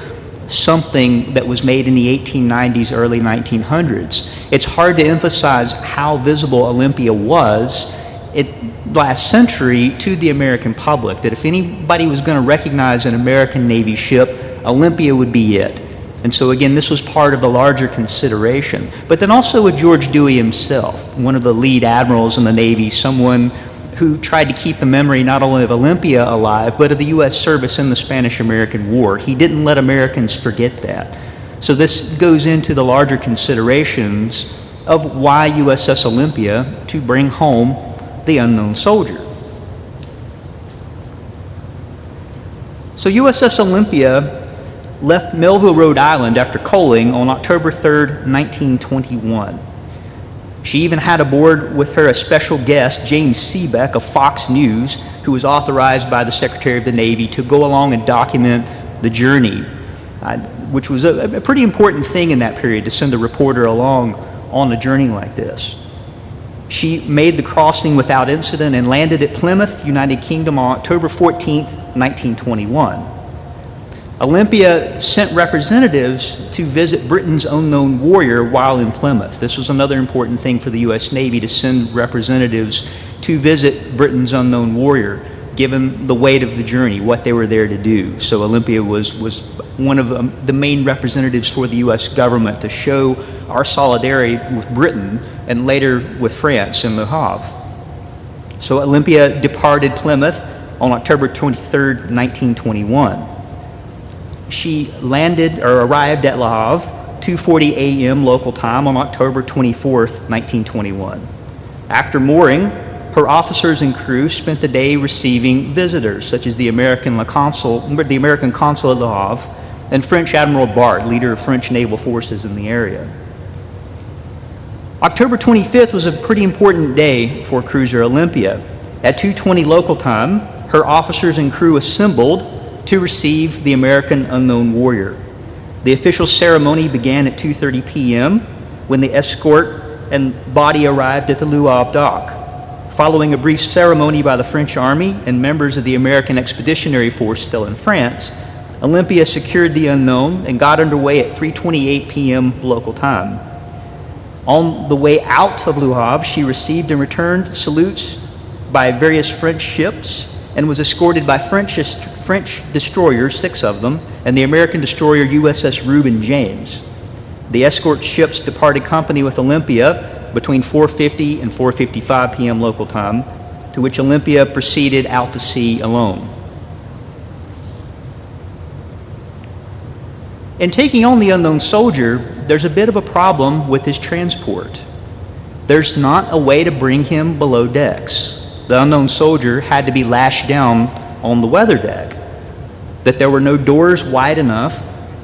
something that was made in the 1890s, early 1900s. It's hard to emphasize how visible Olympia was last century to the American public, that if anybody was going to recognize an American Navy ship, Olympia would be it. And so again, this was part of the larger consideration. But then also with George Dewey himself, one of the lead admirals in the Navy, someone who tried to keep the memory not only of Olympia alive, but of the U.S. service in the Spanish-American War. He didn't let Americans forget that. So this goes into the larger considerations of why USS Olympia to bring home the unknown soldier. So USS Olympia left Melville, Rhode Island after coaling on October 3rd, 1921. She even had aboard with her a special guest, James Seebeck of Fox News, who was authorized by the Secretary of the Navy to go along and document the journey, which was a pretty important thing in that period, to send a reporter along on a journey like this. She made the crossing without incident and landed at Plymouth, United Kingdom on October 14th, 1921. Olympia sent representatives to visit Britain's unknown warrior while in Plymouth. This was another important thing for the U.S. Navy, to send representatives to visit Britain's unknown warrior, given the weight of the journey, what they were there to do. So Olympia was one of the main representatives for the U.S. government to show our solidarity with Britain and later with France in Le Havre. So Olympia departed Plymouth on October 23rd, 1921. She landed or arrived at Le Havre 2:40 a.m. local time on October 24th, 1921. After mooring, her officers and crew spent the day receiving visitors, such as the American consul at Le Havre and French Admiral Barth, leader of French naval forces in the area. October 25th was a pretty important day for cruiser Olympia. At 2:20 local time, her officers and crew assembled to receive the American unknown warrior. The official ceremony began at 2:30 p.m. when the escort and body arrived at the Le Havre dock. Following a brief ceremony by the French Army and members of the American Expeditionary Force still in France, Olympia secured the unknown and got underway at 3:28 p.m. local time. On the way out of Le Havre, she received and returned salutes by various French ships and was escorted by French destroyers, 6 of them, and the American destroyer USS Reuben James. The escort ships departed company with Olympia between 4:50 and 4:55 p.m. local time, to which Olympia proceeded out to sea alone. In taking on the unknown soldier, there's a bit of a problem with his transport. There's not a way to bring him below decks. The unknown soldier had to be lashed down on the weather deck, that there were no doors wide enough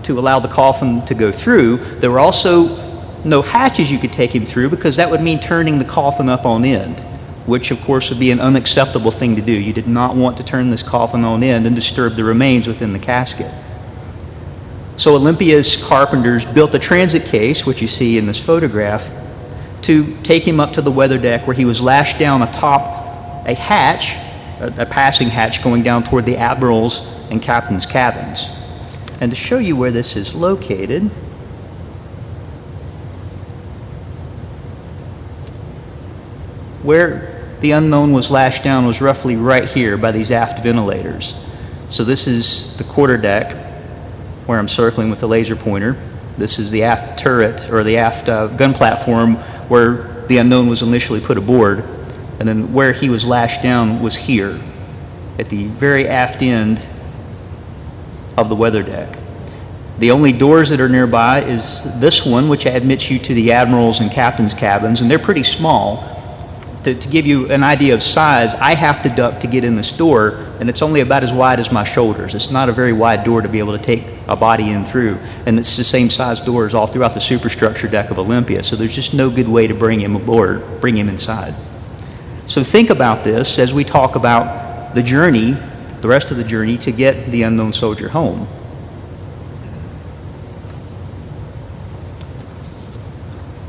to allow the coffin to go through. There were also no hatches you could take him through, because that would mean turning the coffin up on end, which of course would be an unacceptable thing to do. You did not want to turn this coffin on end and disturb the remains within the casket. So Olympia's carpenters built a transit case, which you see in this photograph, to take him up to the weather deck, where he was lashed down atop a hatch, a passing hatch going down toward the admiral's and captain's cabins. And to show you where this is located, where the unknown was lashed down was roughly right here by these aft ventilators. So this is the quarterdeck, where I'm circling with the laser pointer. This is the aft turret, or the aft gun platform, where the unknown was initially put aboard. And then where he was lashed down was here, at the very aft end of the weather deck. The only doors that are nearby is this one, which admits you to the admiral's and captain's cabins, and they're pretty small. To give you an idea of size, I have to duck to get in this door, and it's only about as wide as my shoulders. It's not a very wide door to be able to take a body in through, and it's the same size doors all throughout the superstructure deck of Olympia, so there's just no good way to bring him aboard, bring him inside. So think about this as we talk about the journey, the rest of the journey to get the unknown soldier home.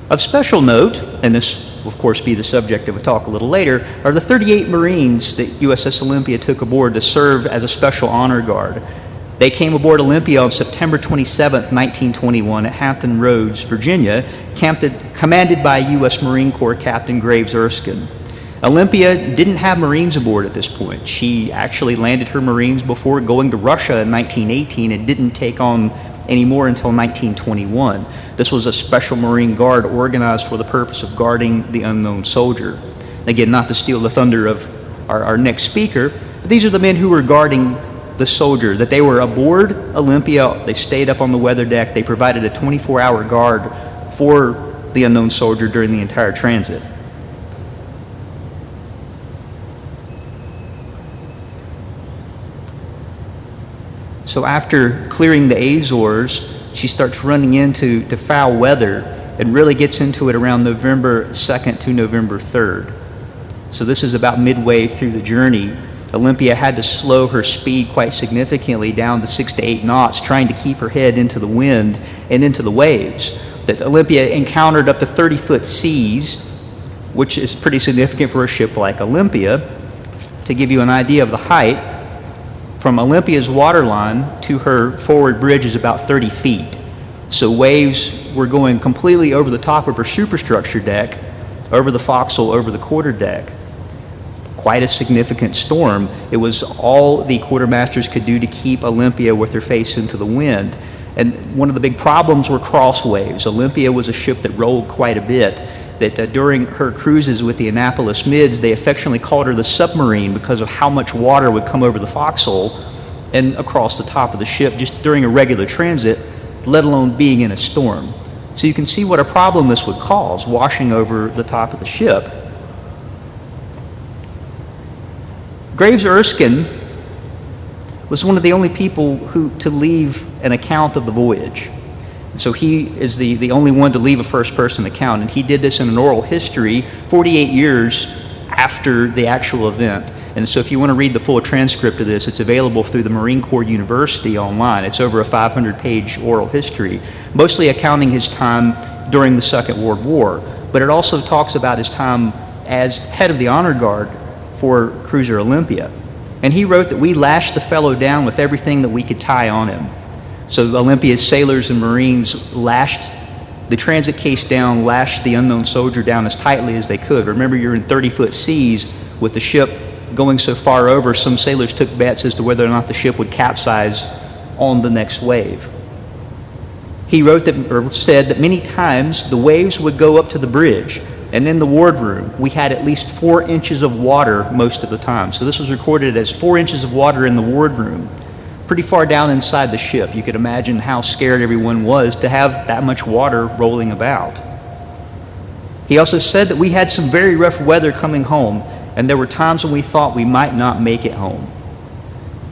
Of special note, and this will of course be the subject of a talk a little later, are the 38 Marines that USS Olympia took aboard to serve as a special honor guard. They came aboard Olympia on September 27th, 1921 at Hampton Roads, Virginia, commanded by U.S. Marine Corps Captain Graves Erskine. Olympia didn't have Marines aboard at this point. She actually landed her Marines before going to Russia in 1918 and didn't take on any more until 1921. This was a special Marine Guard organized for the purpose of guarding the unknown soldier. Again, not to steal the thunder of our next speaker, but these are the men who were guarding the soldier, that they were aboard Olympia, they stayed up on the weather deck, they provided a 24-hour guard for the unknown soldier during the entire transit. So after clearing the Azores, she starts running into foul weather and really gets into it around November 2nd to November 3rd. So this is about midway through the journey. Olympia had to slow her speed quite significantly down to 6 to 8 knots, trying to keep her head into the wind and into the waves. That Olympia encountered up to 30-foot seas, which is pretty significant for a ship like Olympia. To give you an idea of the height, from Olympia's waterline to her forward bridge is about 30 feet. So waves were going completely over the top of her superstructure deck, over the forecastle, over the quarterdeck. Quite a significant storm. It was all the quartermasters could do to keep Olympia with her face into the wind. And one of the big problems were cross waves. Olympia was a ship that rolled quite a bit. That during her cruises with the Annapolis Mids, they affectionately called her the submarine because of how much water would come over the forecastle and across the top of the ship just during a regular transit, let alone being in a storm. So you can see what a problem this would cause, washing over the top of the ship. Graves Erskine was one of the only people to leave an account of the voyage. So he is the only one to leave a first-person account, and he did this in an oral history 48 years after the actual event. And so if you want to read the full transcript of this, it's available through the Marine Corps University online. It's over a 500-page oral history, mostly accounting his time during the Second World War. But it also talks about his time as head of the honor guard for cruiser Olympia. And he wrote that we lashed the fellow down with everything that we could tie on him. So Olympia's sailors and Marines lashed the transit case down, lashed the unknown soldier down as tightly as they could. Remember, you're in 30-foot seas with the ship going so far over, some sailors took bets as to whether or not the ship would capsize on the next wave. He wrote that, or said that many times the waves would go up to the bridge, and in the wardroom we had at least 4 inches of water most of the time. So this was recorded as 4 inches of water in the wardroom, pretty far down inside the ship. You could imagine how scared everyone was to have that much water rolling about. He also said that we had some very rough weather coming home, and there were times when we thought we might not make it home.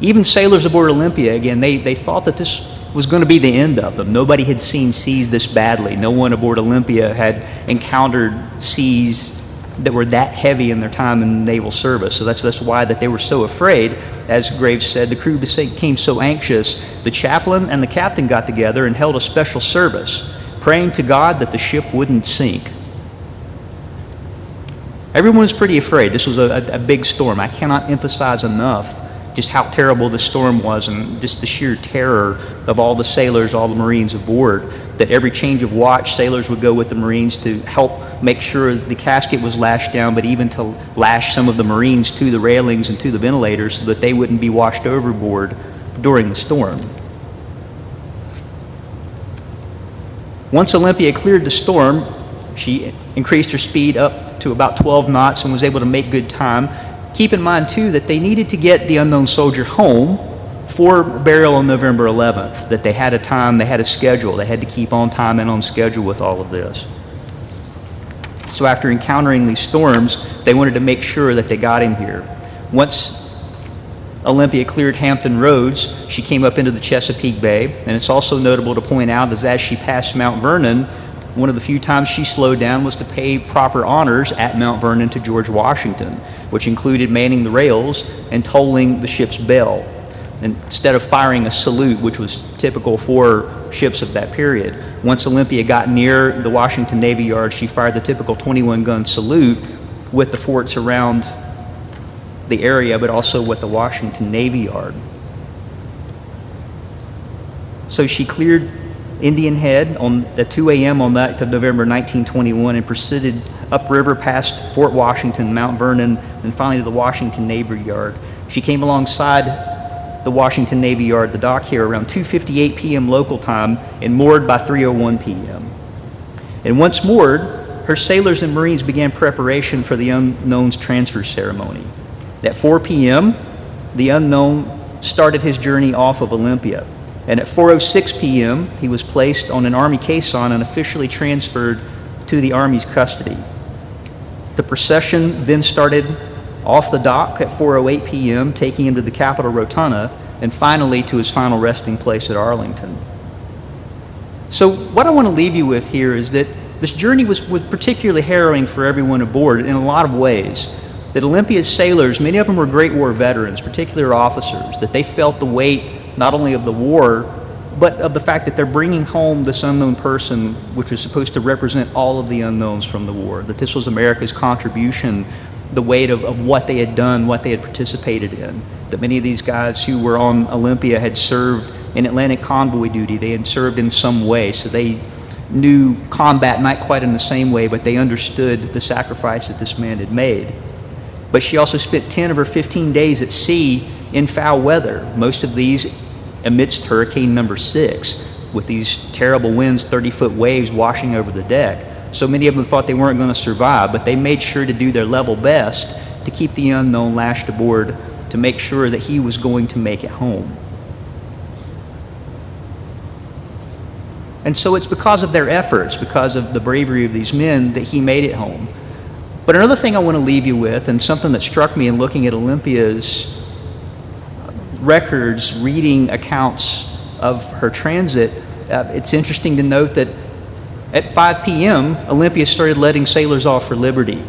Even sailors aboard Olympia, again, they thought that this was going to be the end of them. Nobody had seen seas this badly. No one aboard Olympia had encountered seas that were that heavy in their time in naval service. So that's why that they were so afraid. As Graves said, the crew became so anxious, the chaplain and the captain got together and held a special service, praying to God that the ship wouldn't sink. Everyone was pretty afraid. This was a big storm. I cannot emphasize enough just how terrible the storm was, and just the sheer terror of all the sailors, all the Marines aboard, that every change of watch, sailors would go with the Marines to help make sure the casket was lashed down, but even to lash some of the Marines to the railings and to the ventilators so that they wouldn't be washed overboard during the storm. Once Olympia cleared the storm, she increased her speed up to about 12 knots and was able to make good time. Keep in mind, too, that they needed to get the unknown soldier home for burial on November 11th, that they had a time, they had a schedule, they had to keep on time and on schedule with all of this. So after encountering these storms, they wanted to make sure that they got him here. Once Olympia cleared Hampton Roads, she came up into the Chesapeake Bay, and it's also notable to point out that as she passed Mount Vernon, one of the few times she slowed down was to pay proper honors at Mount Vernon to George Washington, which included manning the rails and tolling the ship's bell, instead of firing a salute, which was typical for ships of that period. Once Olympia got near the Washington Navy Yard, she fired the typical 21-gun salute with the forts around the area, but also with the Washington Navy Yard. So she cleared Indian Head at 2 a.m. on that of November 1921 and proceeded upriver past Fort Washington, Mount Vernon, and finally to the Washington Navy Yard. She came alongside the Washington Navy Yard, the dock here, around 2:58 p.m. local time and moored by 3:01 p.m. And once moored, her sailors and Marines began preparation for the Unknown's transfer ceremony. At 4 p.m., the Unknown started his journey off of Olympia. And at 4:06 p.m., he was placed on an Army caisson and officially transferred to the Army's custody. The procession then started off the dock at 4:08 p.m., taking him to the Capitol Rotunda, and finally to his final resting place at Arlington. So what I want to leave you with here is that this journey was particularly harrowing for everyone aboard in a lot of ways. That Olympia's sailors, many of them were Great War veterans, particularly officers, that they felt the weight not only of the war, but of the fact that they're bringing home this unknown person, which was supposed to represent all of the unknowns from the war, that this was America's contribution, the weight of what they had done, what they had participated in, that many of these guys who were on Olympia had served in Atlantic convoy duty, they had served in some way, so they knew combat not quite in the same way, but they understood the sacrifice that this man had made. But she also spent 10 of her 15 days at sea in foul weather, most of these amidst Hurricane number 6, with these terrible winds, 30-foot waves washing over the deck. So many of them thought they weren't going to survive, but they made sure to do their level best to keep the Unknown lashed aboard to make sure that he was going to make it home. And so it's because of their efforts, because of the bravery of these men, that he made it home. But another thing I want to leave you with, and something that struck me in looking at Olympia's records, reading accounts of her transit, it's interesting to note that at 5 p.m., Olympia started letting sailors off for liberty.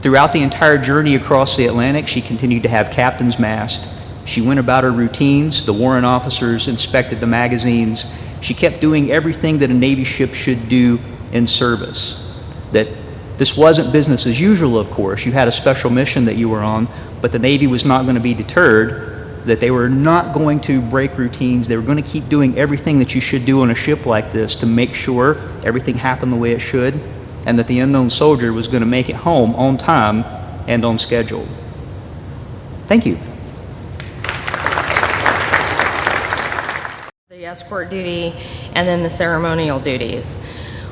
Throughout the entire journey across the Atlantic, she continued to have captain's mast. She went about her routines. The warrant officers inspected the magazines. She kept doing everything that a Navy ship should do in service. That this wasn't business as usual, of course. You had a special mission that you were on, but the Navy was not going to be deterred, that they were not going to break routines. They were going to keep doing everything that you should do on a ship like this to make sure everything happened the way it should, and that the unknown soldier was going to make it home on time and on schedule. Thank you. The escort duty and then the ceremonial duties.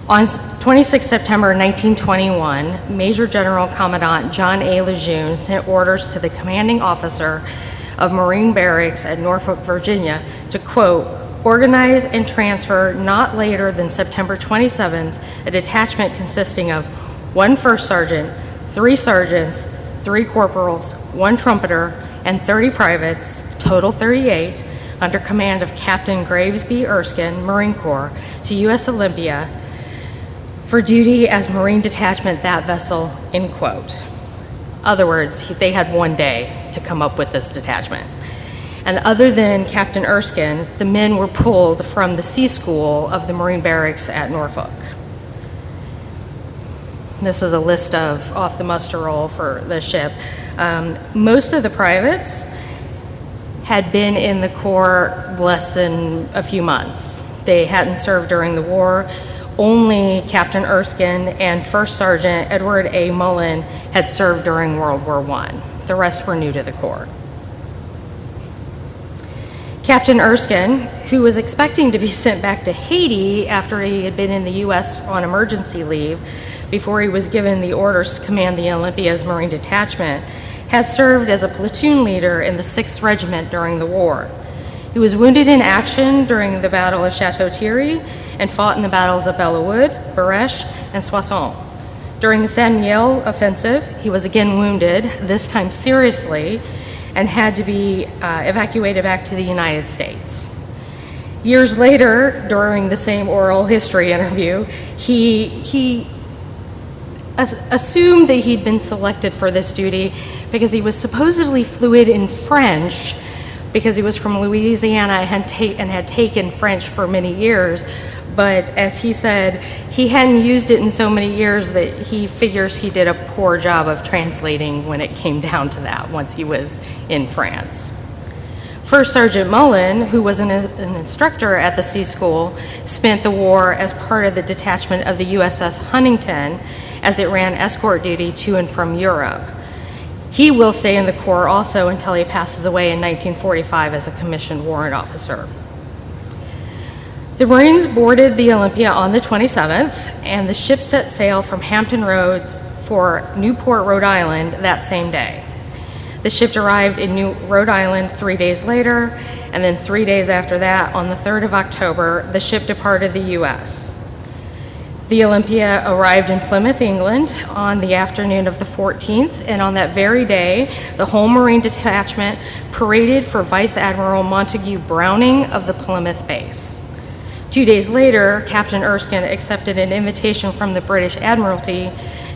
On 26 September 1921, Major General Commandant John A. Lejeune sent orders to the commanding officer of Marine Barracks at Norfolk, Virginia to, quote, organize and transfer not later than September 27th a detachment consisting of 1 first sergeant, 3 sergeants, 3 corporals, 1 trumpeter, and 30 privates, total 38, under command of Captain Graves B. Erskine, Marine Corps, to U.S. Olympia for duty as Marine Detachment that vessel, end quote. Other words, they had one day to come up with this detachment. And other than Captain Erskine, the men were pulled from the Sea School of the Marine Barracks at Norfolk. This is a list of off the muster roll for the ship. Most of the privates had been in the Corps less than a few months. They hadn't served during the war. Only Captain Erskine and First Sergeant Edward A. Mullen had served during World War I. The rest were new to the Corps. Captain Erskine, who was expecting to be sent back to Haiti after he had been in the U.S. on emergency leave before he was given the orders to command the Olympia's Marine Detachment, had served as a platoon leader in the 6th Regiment during the war. He was wounded in action during the Battle of Chateau Thierry and fought in the battles of Bellewood, Baresh, and Soissons. During the St. Mihiel offensive, he was again wounded, this time seriously, and had to be evacuated back to the United States. Years later, during the same oral history interview, he assumed that he'd been selected for this duty because he was supposedly fluent in French because he was from Louisiana and had taken French for many years. But as he said, he hadn't used it in so many years that he figures he did a poor job of translating when it came down to that once he was in France. First Sergeant Mullen, who was an instructor at the Sea School, spent the war as part of the detachment of the USS Huntington as it ran escort duty to and from Europe. He will stay in the Corps also until he passes away in 1945 as a commissioned warrant officer. The Marines boarded the Olympia on the 27th, and the ship set sail from Hampton Roads for Newport, Rhode Island that same day. The ship arrived in Rhode Island 3 days later, and then 3 days after that, on the 3rd of October, the ship departed the U.S. The Olympia arrived in Plymouth, England on the afternoon of the 14th, and on that very day, the whole Marine Detachment paraded for Vice Admiral Montague Browning of the Plymouth base. 2 days later, Captain Erskine accepted an invitation from the British Admiralty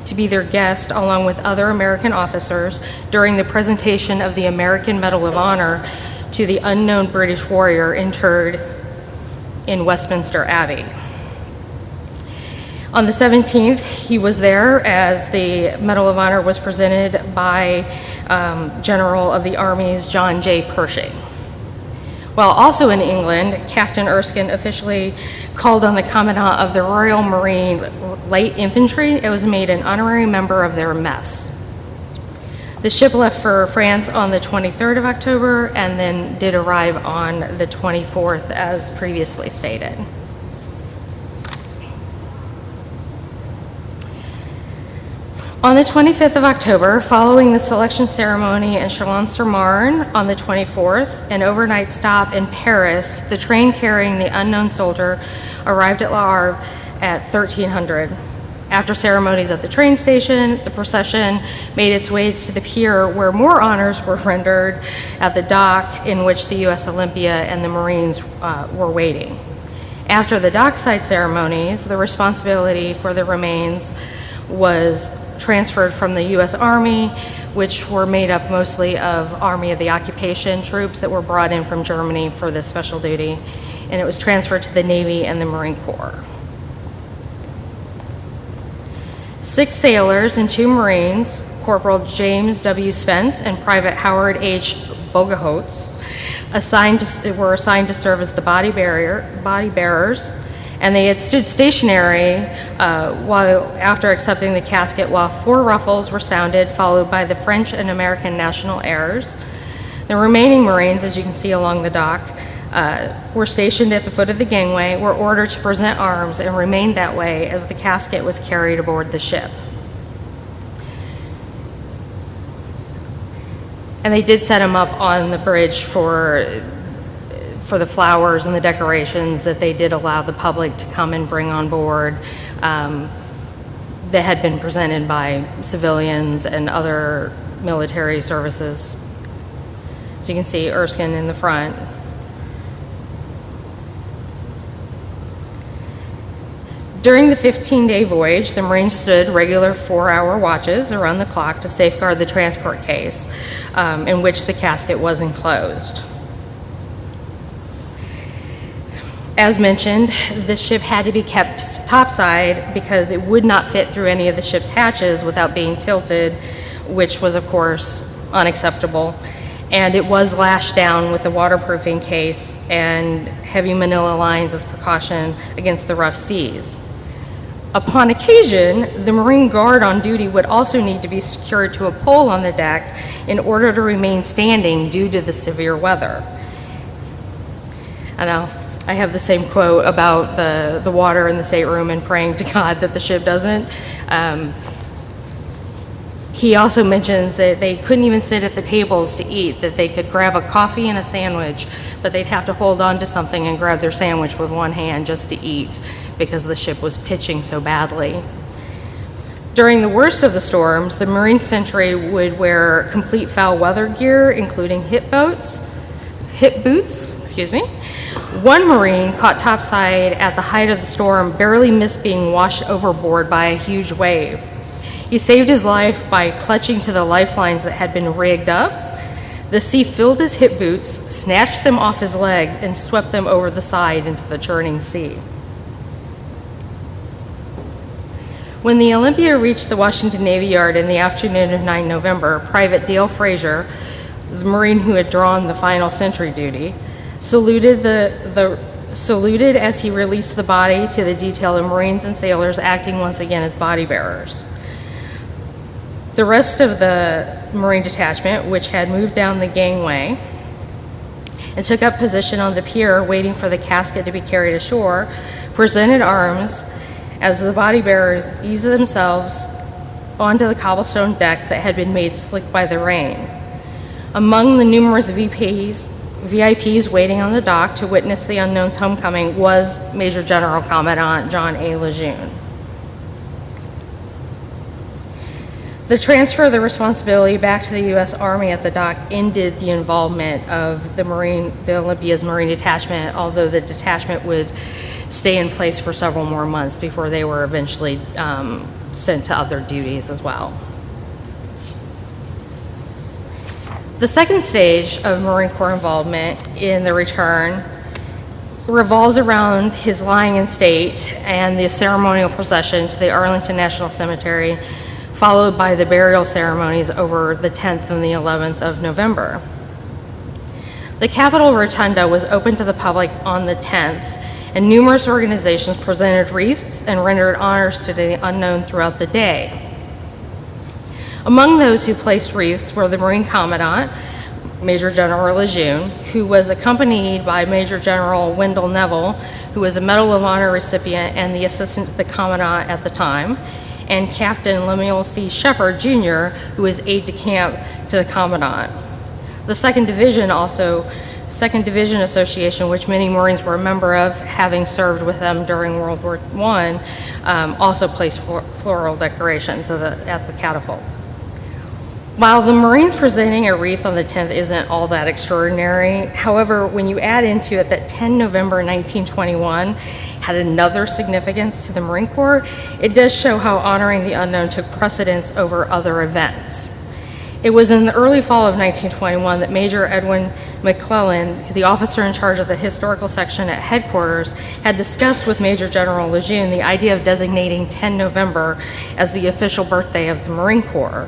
to be their guest along with other American officers during the presentation of the American Medal of Honor to the unknown British warrior interred in Westminster Abbey. On the 17th, he was there as the Medal of Honor was presented by General of the Army's John J. Pershing. While also in England, Captain Erskine officially called on the Commandant of the Royal Marine Light Infantry. It was made an honorary member of their mess. The ship left for France on the 23rd of October and then did arrive on the 24th as previously stated. On the 25th of October, following the selection ceremony in Chalon-sur-Marne on the 24th, an overnight stop in Paris, the train carrying the unknown soldier arrived at Le Havre at 1300. After ceremonies at the train station, the procession made its way to the pier where more honors were rendered at the dock in which the U.S. Olympia and the Marines were waiting. After the dockside ceremonies, the responsibility for the remains was transferred from the U.S. Army, which were made up mostly of Army of the Occupation troops that were brought in from Germany for this special duty, and it was transferred to the Navy and the Marine Corps. 6 sailors and 2 Marines, Corporal James W. Spence and Private Howard H. Bogahots, were assigned to serve as the body bearers, and they had stood stationary after accepting the casket while 4 ruffles were sounded, followed by the French and American national airs. The remaining Marines, as you can see along the dock, were stationed at the foot of the gangway, were ordered to present arms, and remained that way as the casket was carried aboard the ship. And they did set them up on the bridge for the flowers and the decorations that they did allow the public to come and bring on board that had been presented by civilians and other military services. So you can see Erskine in the front. During the 15-day voyage, the Marines stood regular 4-hour watches around the clock to safeguard the transport case in which the casket was enclosed. As mentioned, the ship had to be kept topside because it would not fit through any of the ship's hatches without being tilted, which was, of course, unacceptable. And it was lashed down with the waterproofing case and heavy manila lines as precaution against the rough seas. Upon occasion, the Marine guard on duty would also need to be secured to a pole on the deck in order to remain standing due to the severe weather. I know, I have the same quote about the water in the stateroom and praying to God that the ship doesn't. He also mentions that they couldn't even sit at the tables to eat, that they could grab a coffee and a sandwich, but they'd have to hold on to something and grab their sandwich with one hand just to eat because the ship was pitching so badly. During the worst of the storms, the Marine sentry would wear complete foul weather gear, including hip boots. One Marine caught topside at the height of the storm barely missed being washed overboard by a huge wave. He saved his life by clutching to the lifelines that had been rigged up. The sea filled his hip boots, snatched them off his legs, and swept them over the side into the churning sea. When the Olympia reached the Washington Navy Yard in the afternoon of 9 November, Private Dale Frazier, the Marine who had drawn the final sentry duty, saluted as he released the body to the detail of Marines and sailors acting once again as body bearers. The rest of the Marine detachment, which had moved down the gangway and took up position on the pier waiting for the casket to be carried ashore, presented arms as the body bearers eased themselves onto the cobblestone deck that had been made slick by the rain. Among the numerous VIPs waiting on the dock to witness the unknown's homecoming was Major General Commandant John A. Lejeune. The transfer of the responsibility back to the U.S. Army at the dock ended the involvement of the Olympia's Marine detachment, although the detachment would stay in place for several more months before they were eventually sent to other duties as well. The second stage of Marine Corps involvement in the return revolves around his lying in state and the ceremonial procession to the Arlington National Cemetery, followed by the burial ceremonies over the 10th and the 11th of November. The Capitol Rotunda was open to the public on the 10th, and numerous organizations presented wreaths and rendered honors to the unknown throughout the day. Among those who placed wreaths were the Marine Commandant, Major General Lejeune, who was accompanied by Major General Wendell Naval, who was a Medal of Honor recipient and the assistant to the Commandant at the time, and Captain Lemuel C. Shepard, Jr., who was aide-de-camp to the Commandant. The Second Division Association, which many Marines were a member of, having served with them during World War I, also placed floral decorations at the catafalque. While the Marines presenting a wreath on the 10th isn't all that extraordinary, however, when you add into it that 10 November 1921 had another significance to the Marine Corps, it does show how honoring the unknown took precedence over other events. It was in the early fall of 1921 that Major Edwin McClellan, the officer in charge of the historical section at headquarters, had discussed with Major General Lejeune the idea of designating 10 November as the official birthday of the Marine Corps.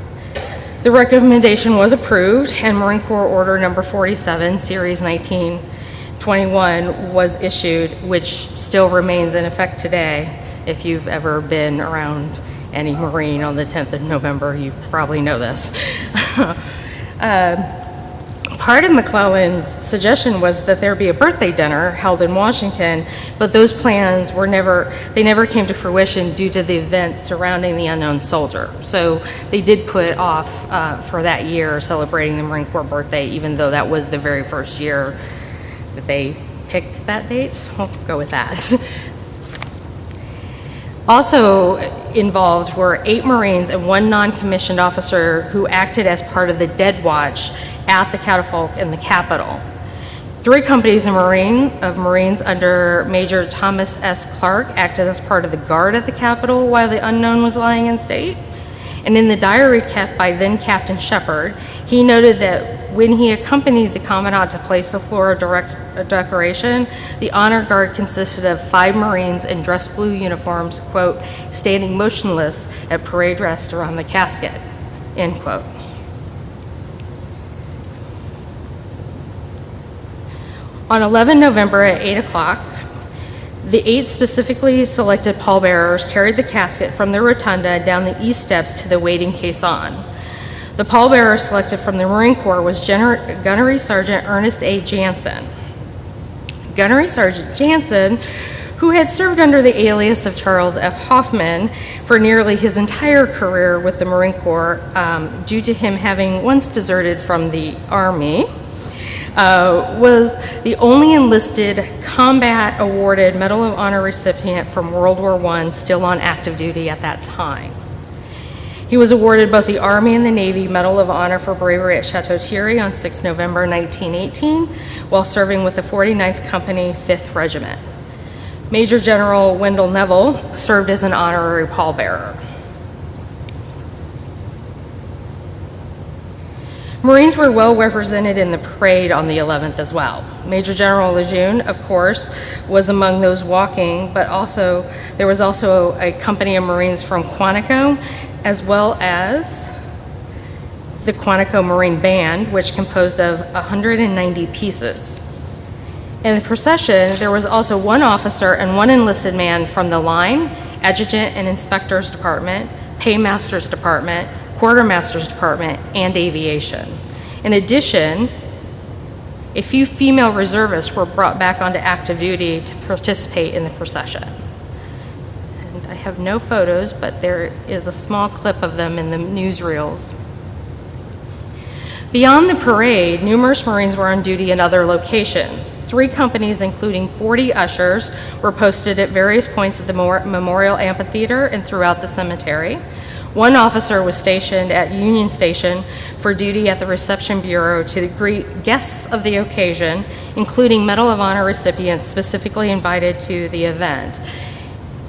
The recommendation was approved, and Marine Corps Order Number 47, Series 1921, was issued, which still remains in effect today. If you've ever been around any Marine on the 10th of November, you probably know this. Part of McClellan's suggestion was that there be a birthday dinner held in Washington, but those plans never came to fruition due to the events surrounding the unknown soldier. So they did put off for that year celebrating the Marine Corps birthday, even though that was the very first year that they picked that date. We'll go with that. Also involved were 8 Marines and 1 non-commissioned officer who acted as part of the dead watch at the catafalque in the Capitol. 3 companies of Marines under Major Thomas S. Clark acted as part of the guard at the Capitol while the unknown was lying in state. And in the diary kept by then Captain Shepard, he noted that when he accompanied the Commandant to place the floor of decoration, the honor guard consisted of 5 Marines in dress blue uniforms, quote, standing motionless at parade rest around the casket, end quote. On 11 November at 8 o'clock, the 8 specifically selected pallbearers carried the casket from the rotunda down the east steps to the waiting caisson. The pallbearer selected from the Marine Corps was Gunnery Sergeant Ernest A. Jansen. Gunnery Sergeant Jansen, who had served under the alias of Charles F. Hoffman for nearly his entire career with the Marine Corps, due to him having once deserted from the Army, was the only enlisted combat awarded Medal of Honor recipient from World War I still on active duty at that time. He was awarded both the Army and the Navy Medal of Honor for bravery at Chateau Thierry on 6 November 1918 while serving with the 49th Company, 5th Regiment. Major General Wendell Naval served as an honorary pallbearer. Marines were well represented in the parade on the 11th as well. Major General Lejeune, of course, was among those walking, but there was also a company of Marines from Quantico, as well as the Quantico Marine Band, which composed of 190 pieces. In the procession, there was also 1 officer and 1 enlisted man from the line, adjutant and inspector's department, paymaster's department, quartermaster's department, and aviation. In addition, a few female reservists were brought back onto active duty to participate in the procession. And I have no photos, but there is a small clip of them in the newsreels. Beyond the parade, numerous Marines were on duty in other locations. 3 companies, including 40 ushers, were posted at various points at the Memorial Amphitheater and throughout the cemetery. 1 officer was stationed at Union Station for duty at the reception bureau to greet guests of the occasion, including Medal of Honor recipients specifically invited to the event.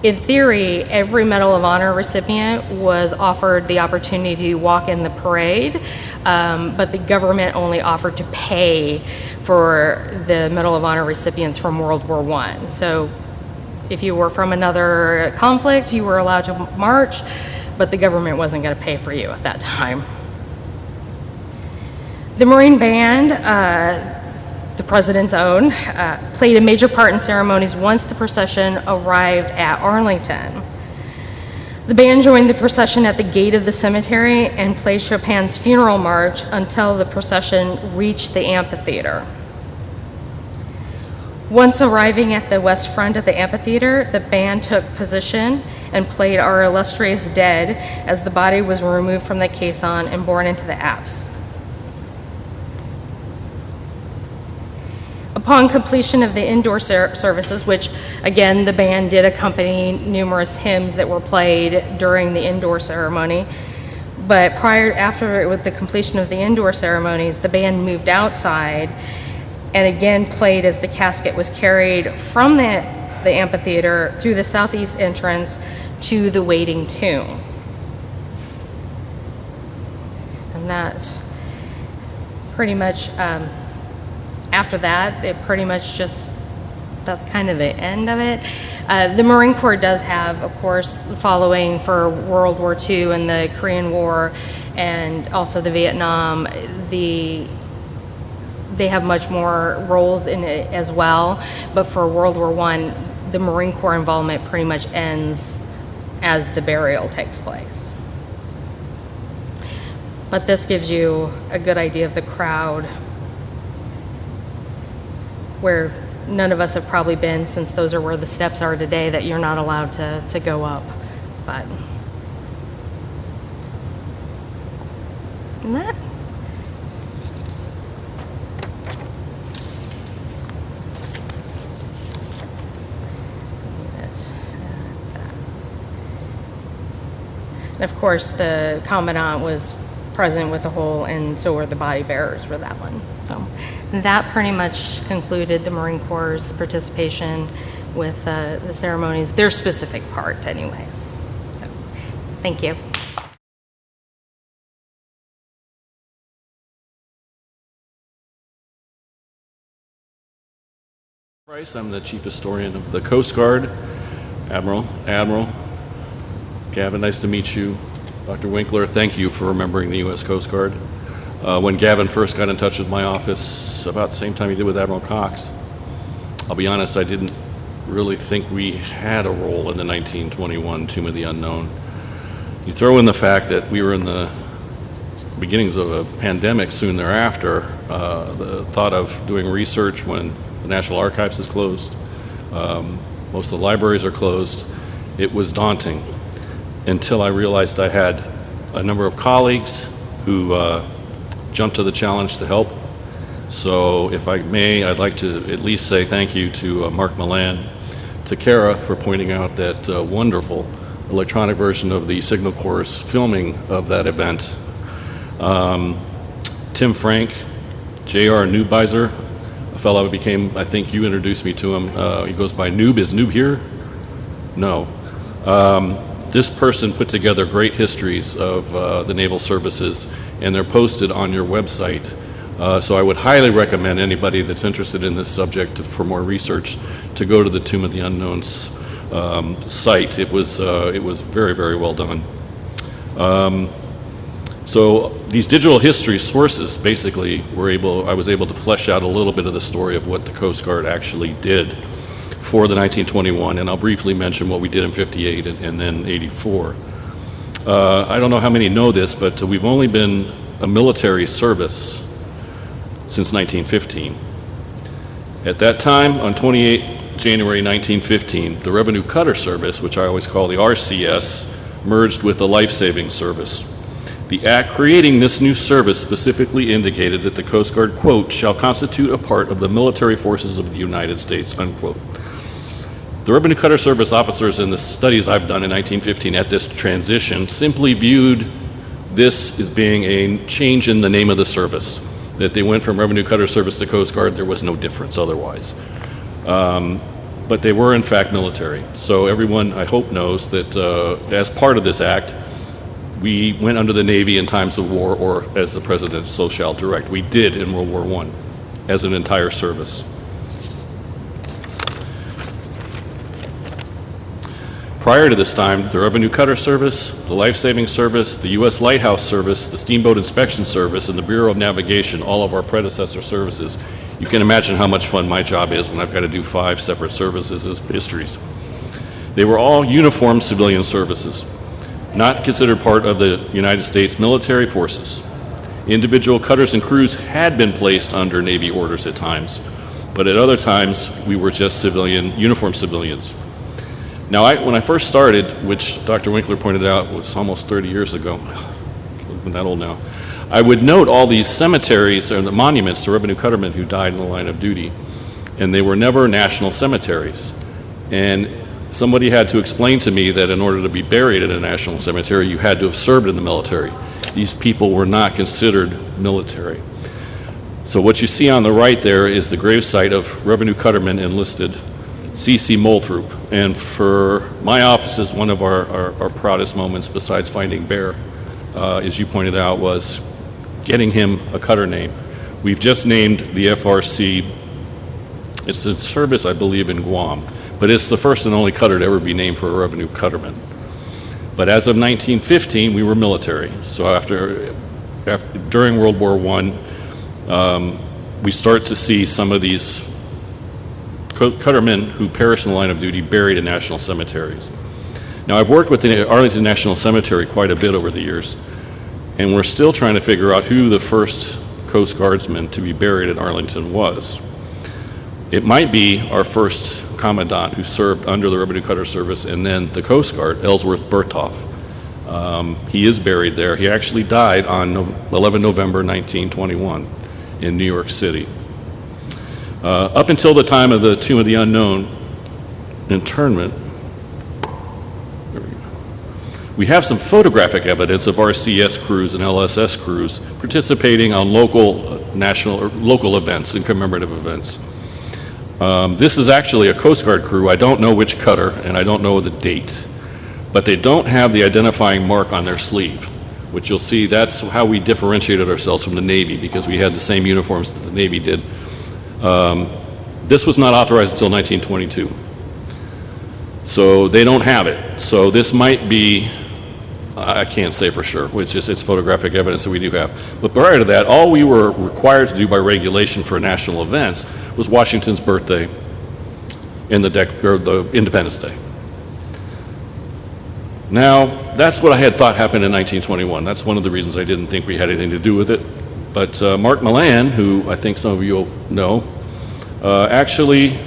In theory, every Medal of Honor recipient was offered the opportunity to walk in the parade, but the government only offered to pay for the Medal of Honor recipients from World War I. So if you were from another conflict, you were allowed to march, but the government wasn't going to pay for you at that time. The Marine Band, the President's own, played a major part in ceremonies once the procession arrived at Arlington. The band joined the procession at the gate of the cemetery and played Chopin's funeral march until the procession reached the amphitheater. Once arriving at the west front of the amphitheater, the band took position and played Our Illustrious Dead as the body was removed from the caisson and borne into the apse. Upon completion of the indoor services, which again the band did accompany numerous hymns that were played during the indoor ceremony, but with the completion of the indoor ceremonies, the band moved outside and again played as the casket was carried from the amphitheater through the southeast entrance to the waiting tomb. And that pretty much, after that, it pretty much just, that's kind of the end of it. The Marine Corps does have, of course, following for World War II and the Korean War and also the Vietnam, they have much more roles in it as well. But for World War I, the Marine Corps involvement pretty much ends as the burial takes place. But this gives you a good idea of the crowd, where none of us have probably been, since those are where the steps are today that you're not allowed to go up. But and that. And of course, the Commandant was present with the whole, and so were the body bearers for that one. So that pretty much concluded the Marine Corps' participation with the ceremonies, their specific part anyways. So, thank you. Price. I'm the chief historian of the Coast Guard. Admiral, Gavin, nice to meet you. Dr. Winkler, thank you for remembering the U.S. Coast Guard. When Gavin first got in touch with my office, about the same time he did with Admiral Cox, I'll be honest, I didn't really think we had a role in the 1921 Tomb of the Unknown. You throw in the fact that we were in the beginnings of a pandemic soon thereafter, the thought of doing research when the National Archives is closed, most of the libraries are closed, it was daunting until I realized I had a number of colleagues who jumped to the challenge to help. So if I may, I'd like to at least say thank you to Mark Milan, to Kara for pointing out that wonderful electronic version of the Signal Corps filming of that event. Tim Frank, J.R. Neubeiser, a fellow who became, I think you introduced me to him, he goes by Noob. Is Noob here? No. This person put together great histories of the naval services, and they're posted on your website. So I would highly recommend anybody that's interested in this subject for more research to go to the Tomb of the Unknown's site. It was very, very well done. So these digital history sources basically I was able to flesh out a little bit of the story of what the Coast Guard actually did for the 1921, and I'll briefly mention what we did in 58 and then 84. I don't know how many know this, but we've only been a military service since 1915. At that time, on 28 January 1915, the Revenue Cutter Service, which I always call the RCS, merged with the Life Saving Service. The act creating this new service specifically indicated that the Coast Guard, quote, shall constitute a part of the military forces of the United States, unquote. The Revenue Cutter Service officers in the studies I've done in 1915 at this transition simply viewed this as being a change in the name of the service. That they went from Revenue Cutter Service to Coast Guard, there was no difference otherwise. But they were in fact military. So everyone, I hope, knows that as part of this act, we went under the Navy in times of war, or as the President so shall direct. We did in World War I as an entire service. Prior to this time, the Revenue Cutter Service, the Life Saving Service, the U.S. Lighthouse Service, the Steamboat Inspection Service, and the Bureau of Navigation, all of our predecessor services. You can imagine how much fun my job is when I've got to do 5 separate services as histories. They were all uniformed civilian services, not considered part of the United States military forces. Individual cutters and crews had been placed under Navy orders at times, but at other times we were just uniformed civilians. Now, when I first started, which Dr. Winkler pointed out was almost 30 years ago, I'm that old now, I would note all these cemeteries or the monuments to revenue cuttermen who died in the line of duty, and they were never national cemeteries. And somebody had to explain to me that in order to be buried in a national cemetery, you had to have served in the military. These people were not considered military. So what you see on the right there is the gravesite of Revenue Cutterman enlisted C.C. Moulthroop. And for my offices, one of our proudest moments, besides finding Bear, as you pointed out, was getting him a cutter name. We've just named the FRC, it's in service, I believe, in Guam. But it's the first and only cutter to ever be named for a revenue cutterman. But as of 1915, we were military. So during World War I, we start to see some of these cuttermen who perished in the line of duty buried in national cemeteries. Now, I've worked with the Arlington National Cemetery quite a bit over the years, and we're still trying to figure out who the first Coast Guardsman to be buried at Arlington was. It might be our first commandant who served under the Revenue Cutter Service and then the Coast Guard, Ellsworth Berthoff. He is buried there. He actually died on 11 November 1921 in New York City. Up until the time of the Tomb of the Unknown internment, we have some photographic evidence of RCS crews and LSS crews participating on local national or local events and commemorative events. This is actually a Coast Guard crew. I don't know which cutter, and I don't know the date, but they don't have the identifying mark on their sleeve, which you'll see that's how we differentiated ourselves from the Navy, because we had the same uniforms that the Navy did. This was not authorized until 1922. So they don't have it. So this might be, I can't say for sure, it's photographic evidence that we do have. But prior to that, all we were required to do by regulation for national events was Washington's birthday and the Independence Day. Now, that's what I had thought happened in 1921. That's one of the reasons I didn't think we had anything to do with it. But Mark Milan, who I think some of you will know, actually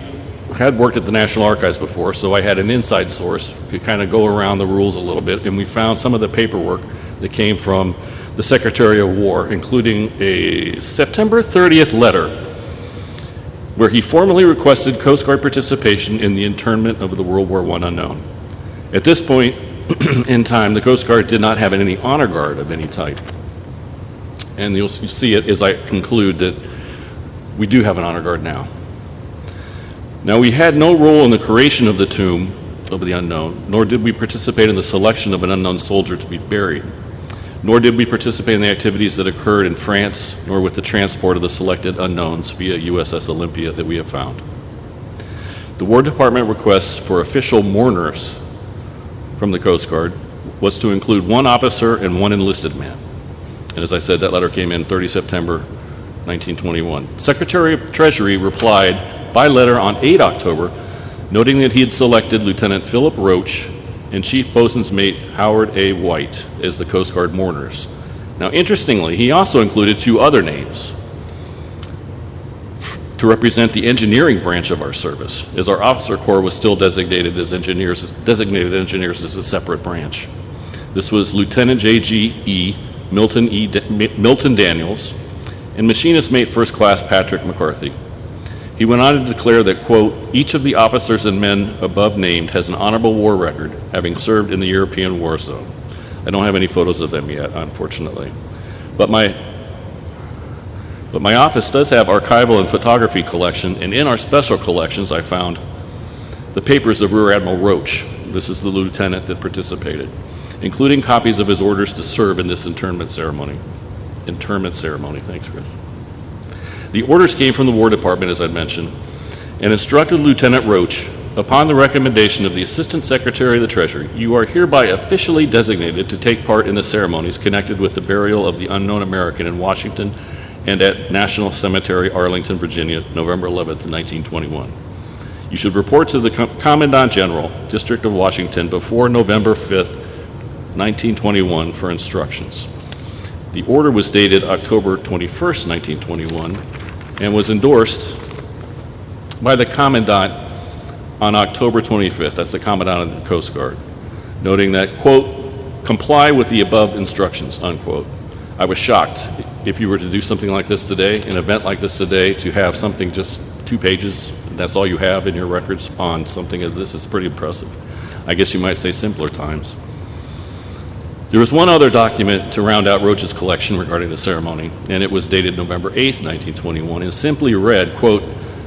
had worked at the National Archives before, so I had an inside source, could kind of go around the rules a little bit, and we found some of the paperwork that came from the Secretary of War, including a September 30th letter where he formally requested Coast Guard participation in the internment of the World War I unknown. At this point in time, the Coast Guard did not have any honor guard of any type. And you'll see it as I conclude that we do have an honor guard now. Now, we had no role in the creation of the tomb of the unknown, nor did we participate in the selection of an unknown soldier to be buried, nor did we participate in the activities that occurred in France, nor with the transport of the selected unknowns via USS Olympia that we have found. The War Department requests for official mourners from the Coast Guard was to include one officer and one enlisted man. And as I said, that letter came in 30 September 1921. Secretary of Treasury replied by letter on 8 October, noting that he had selected Lieutenant Philip Roach and Chief Boatswain's Mate Howard A. White as the Coast Guard mourners. Now, interestingly, he also included two other names to represent the engineering branch of our service, as our officer corps was still designated engineers as a separate branch. This was Lieutenant J.G.E. Milton Daniels and Machinist Mate First Class Patrick McCarthy. He went on to declare that, quote, each of the officers and men above named has an honorable war record, having served in the European war zone. I don't have any photos of them yet, unfortunately. But my office does have archival and photography collection, and in our special collections I found the papers of Rear Admiral Roach. This is the lieutenant that participated, including copies of his orders to serve in this internment ceremony. Thanks, Chris. The orders came from the War Department, as I'd mentioned, and instructed Lieutenant Roach, upon the recommendation of the Assistant Secretary of the Treasury, you are hereby officially designated to take part in the ceremonies connected with the burial of the unknown American in Washington and at National Cemetery, Arlington, Virginia, November 11th, 1921. You should report to the Commandant General, District of Washington, before November 5th, 1921 for instructions. The order was dated October 21st, 1921, and was endorsed by the Commandant on October 25th. That's the Commandant of the Coast Guard, noting that, quote, comply with the above instructions, unquote. I was shocked if you were to do something like this today, an event like this today, to have something just 2 pages, and that's all you have in your records on something as this. Is pretty impressive. I guess you might say simpler times. There was one other document to round out Roach's collection regarding the ceremony, and it was dated November 8th, 1921, and simply read, quote,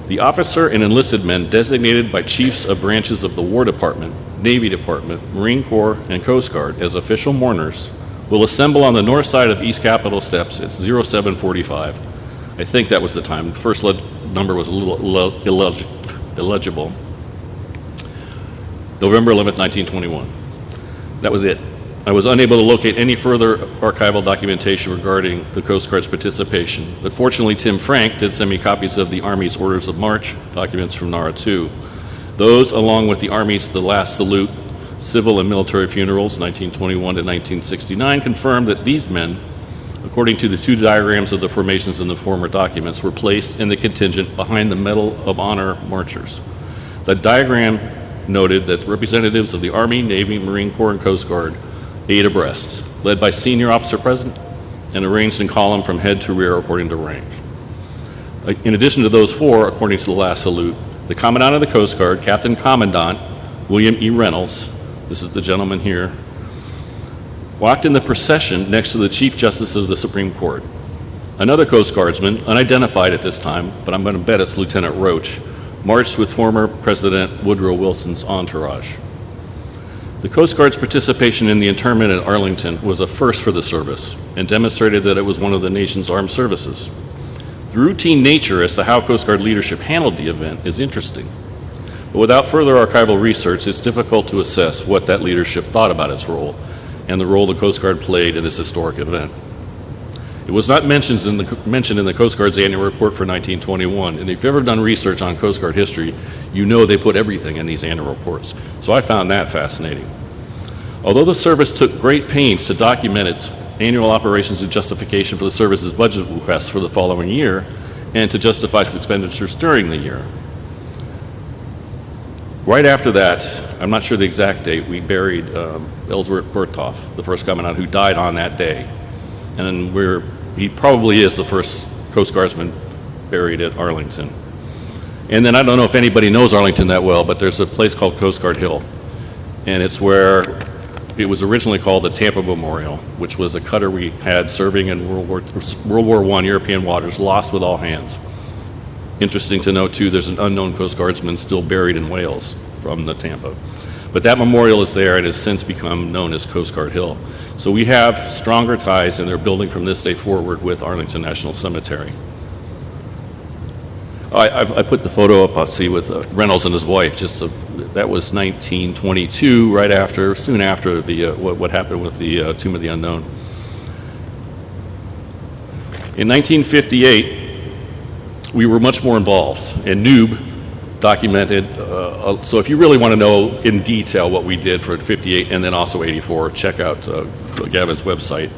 the officer and enlisted men designated by chiefs of branches of the War Department, Navy Department, Marine Corps, and Coast Guard as official mourners will assemble on the north side of East Capitol Steps at 0745. I think that was the time. The first number was a little illegible. November 11th, 1921. That was it. I was unable to locate any further archival documentation regarding the Coast Guard's participation, but fortunately Tim Frank did send me copies of the Army's Orders of March documents from NARA 2. Those, along with the Army's The Last Salute, Civil and Military Funerals, 1921 to 1969, confirmed that these men, according to the 2 diagrams of the formations in the former documents, were placed in the contingent behind the Medal of Honor marchers. The diagram noted that representatives of the Army, Navy, Marine Corps, and Coast Guard 8 abreast, led by senior officer present, and arranged in column from head to rear according to rank. In addition to those 4, according to the last salute, the Commandant of the Coast Guard, Captain Commandant William E. Reynolds, this is the gentleman here, walked in the procession next to the Chief Justice of the Supreme Court. Another Coast Guardsman, unidentified at this time, but I'm going to bet it's Lieutenant Roach, marched with former President Woodrow Wilson's entourage. The Coast Guard's participation in the internment at Arlington was a first for the service and demonstrated that it was one of the nation's armed services. The routine nature as to how Coast Guard leadership handled the event is interesting. But without further archival research, it's difficult to assess what that leadership thought about its role and the role the Coast Guard played in this historic event. It was not mentioned in the Coast Guard's annual report for 1921, and if you've ever done research on Coast Guard history, you know they put everything in these annual reports. So I found that fascinating. Although the service took great pains to document its annual operations and justification for the service's budget requests for the following year, and to justify its expenditures during the year. Right after that, I'm not sure the exact date, we buried Ellsworth Berthoff, the first commandant who died on that day. And he probably is the first Coast Guardsman buried at Arlington. And then I don't know if anybody knows Arlington that well, but there's a place called Coast Guard Hill. And it's where it was originally called the Tampa Memorial, which was a cutter we had serving in World War I European waters, lost with all hands. Interesting to note, too, there's an unknown Coast Guardsman still buried in Wales from the Tampa. But that memorial is there and has since become known as Coast Guard Hill. So we have stronger ties, and they're building from this day forward with Arlington National Cemetery. I put the photo up, I'll see, with Reynolds and his wife. That was 1922, soon after what happened with the Tomb of the Unknown. In 1958, we were much more involved, and Noob documented, so if you really want to know in detail what we did for 58 and then also 84, check out Gavin's website.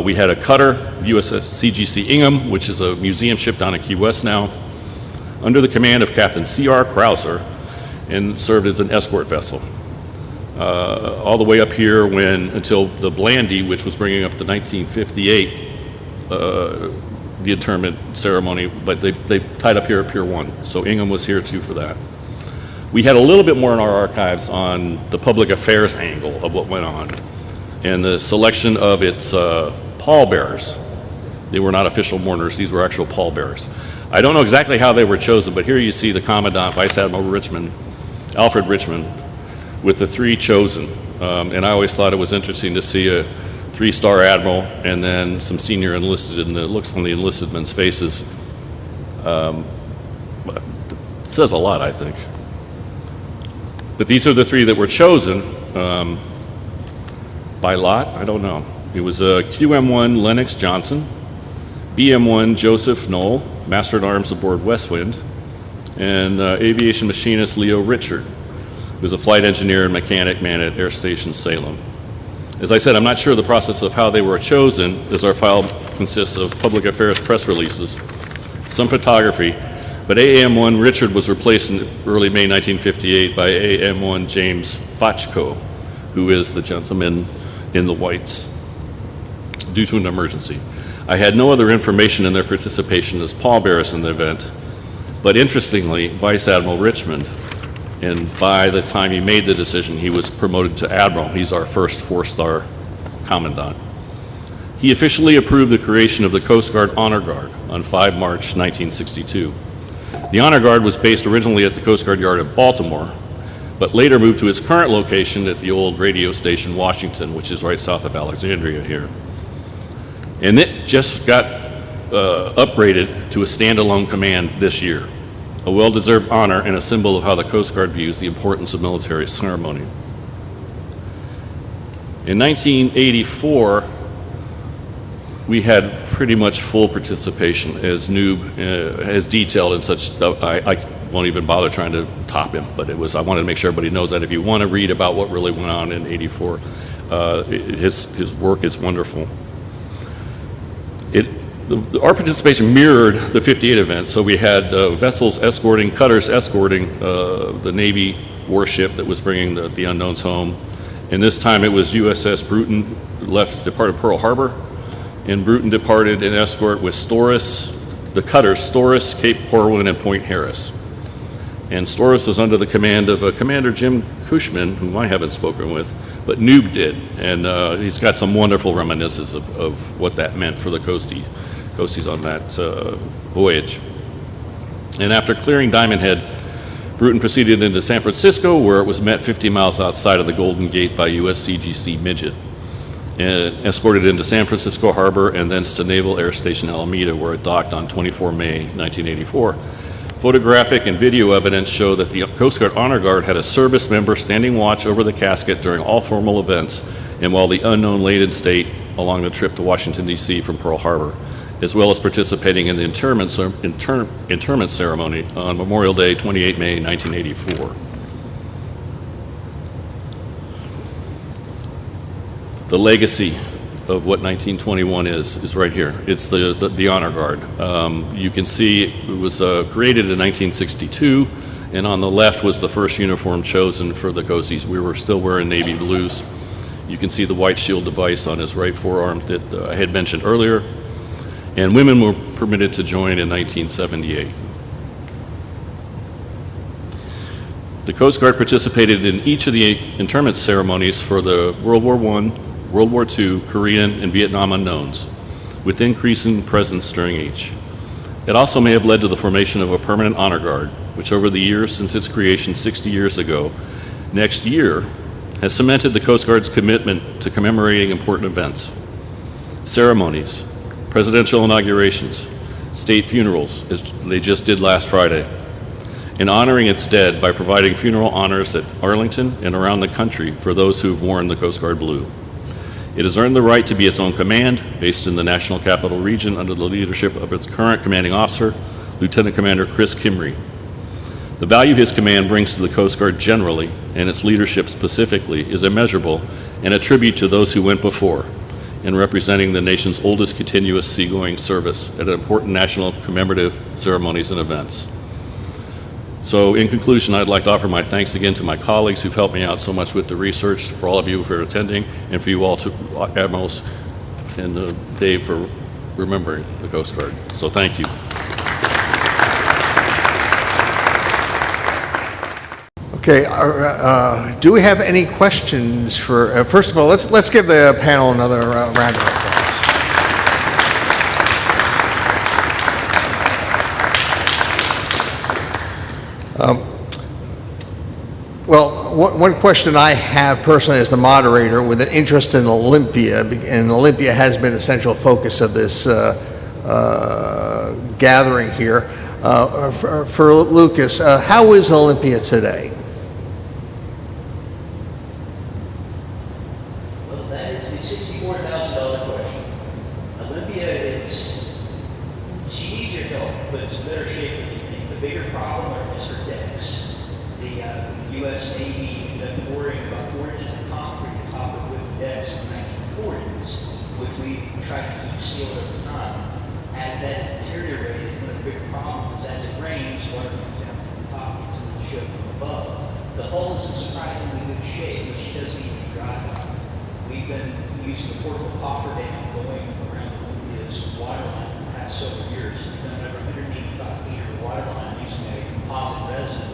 We had a cutter, USS CGC Ingham, which is a museum ship down in Key West now, under the command of Captain C.R. Krauser, and served as an escort vessel. All the way up here until the Blandy, which was bringing up the 1958 the internment ceremony, but they tied up here at Pier 1. So Ingham was here too for that. We had a little bit more in our archives on the public affairs angle of what went on and the selection of its pallbearers. They were not official mourners, these were actual pallbearers. I don't know exactly how they were chosen, but here you see the Commandant, Vice Admiral Alfred Richmond, with the three chosen. And I always thought it was interesting to see a 3-star admiral and then some senior enlisted, and the looks on the enlisted men's faces says a lot, I think. But these are the three that were chosen by lot. I don't know. It was QM1 Lennox Johnson, BM1 Joseph Knoll, Master at Arms aboard Westwind, and aviation machinist Leo Richard, who was a flight engineer and mechanic man at Air Station Salem. As I said, I'm not sure the process of how they were chosen, as our file consists of public affairs press releases, some photography, but AM1 Richard was replaced in early May 1958 by AM1 James Fachko, who is the gentleman in the whites, due to an emergency. I had no other information in their participation as pallbearers in the event, but interestingly, Vice Admiral Richmond, and by the time he made the decision, he was promoted to Admiral. He's our first 4-star Commandant. He officially approved the creation of the Coast Guard Honor Guard on 5 March 1962. The Honor Guard was based originally at the Coast Guard Yard at Baltimore, but later moved to its current location at the old radio station Washington, which is right south of Alexandria here. And it just got upgraded to a standalone command this year, a well-deserved honor and a symbol of how the Coast Guard views the importance of military ceremony. In 1984, we had pretty much full participation, as Noob has detailed in such stuff. I won't even bother trying to top him, but I wanted to make sure everybody knows that if you want to read about what really went on in '84, his work is wonderful. Our participation mirrored the 58 event, so we had vessels escorting, cutters escorting the Navy warship that was bringing the unknowns home. And this time it was USS Bruton departed Pearl Harbor, and Bruton departed in escort with Storrs, the cutters Storrs, Cape Corwin, and Point Harris. And Storrs was under the command of Commander Jim Cushman, whom I haven't spoken with, but Noob did. And he's got some wonderful reminiscences of what that meant for the Coast Coasties on that voyage. And after clearing Diamond Head, Bruton proceeded into San Francisco, where it was met 50 miles outside of the Golden Gate by USCGC Midget, and escorted into San Francisco Harbor and thence to Naval Air Station Alameda, where it docked on 24 May 1984. Photographic and video evidence show that the Coast Guard Honor Guard had a service member standing watch over the casket during all formal events and while the unknown laid in state along the trip to Washington, D.C. from Pearl Harbor, as well as participating in the interment ceremony on Memorial Day, 28 May 1984. The legacy of what 1921 is right here. It's the Honor Guard. You can see it was created in 1962, and on the left was the first uniform chosen for the Coasties. We were still wearing navy blues. You can see the white shield device on his right forearm that I had mentioned earlier, and women were permitted to join in 1978. The Coast Guard participated in each of the interment ceremonies for the World War I, World War II, Korean, and Vietnam unknowns, with increasing presence during each. It also may have led to the formation of a permanent honor guard, which over the years since its creation 60 years ago, next year, has cemented the Coast Guard's commitment to commemorating important events, ceremonies, presidential inaugurations, state funerals, as they just did last Friday, and honoring its dead by providing funeral honors at Arlington and around the country for those who've worn the Coast Guard blue. It has earned the right to be its own command, based in the National Capital Region under the leadership of its current commanding officer, Lieutenant Commander Chris Kimry. The value his command brings to the Coast Guard generally, and its leadership specifically, is immeasurable and a tribute to those who went before in representing the nation's oldest continuous seagoing service at important national commemorative ceremonies and events. So in conclusion, I'd like to offer my thanks again to my colleagues who've helped me out so much with the research, for all of you for attending, and for you all, to Admirals and Dave, for remembering the Coast Guard. So thank you. Okay, do we have any questions for, first of all, let's give the panel another round of applause. Well, one question I have personally as the moderator, with an interest in Olympia, and Olympia has been a central focus of this gathering here. For Lucas, how is Olympia today? Well, that is the $64,000 question. Olympia she needs your help, but it's in better shape than you think. The bigger problem is her decks. The U.S. Navy been pouring about 4 inches of concrete atop of wooden decks in the 1940s, which we tried to keep sealed over time. As that has deteriorated, one of the bigger problems is as it rains, water comes down from the top, gets in the ship from above. The hull is in surprisingly good shape, but she doesn't need to be dried out. We've been using the portable coffer dam going around Olympia's waterline for the past several years. We've done over 185 feet of the waterline using a composite resin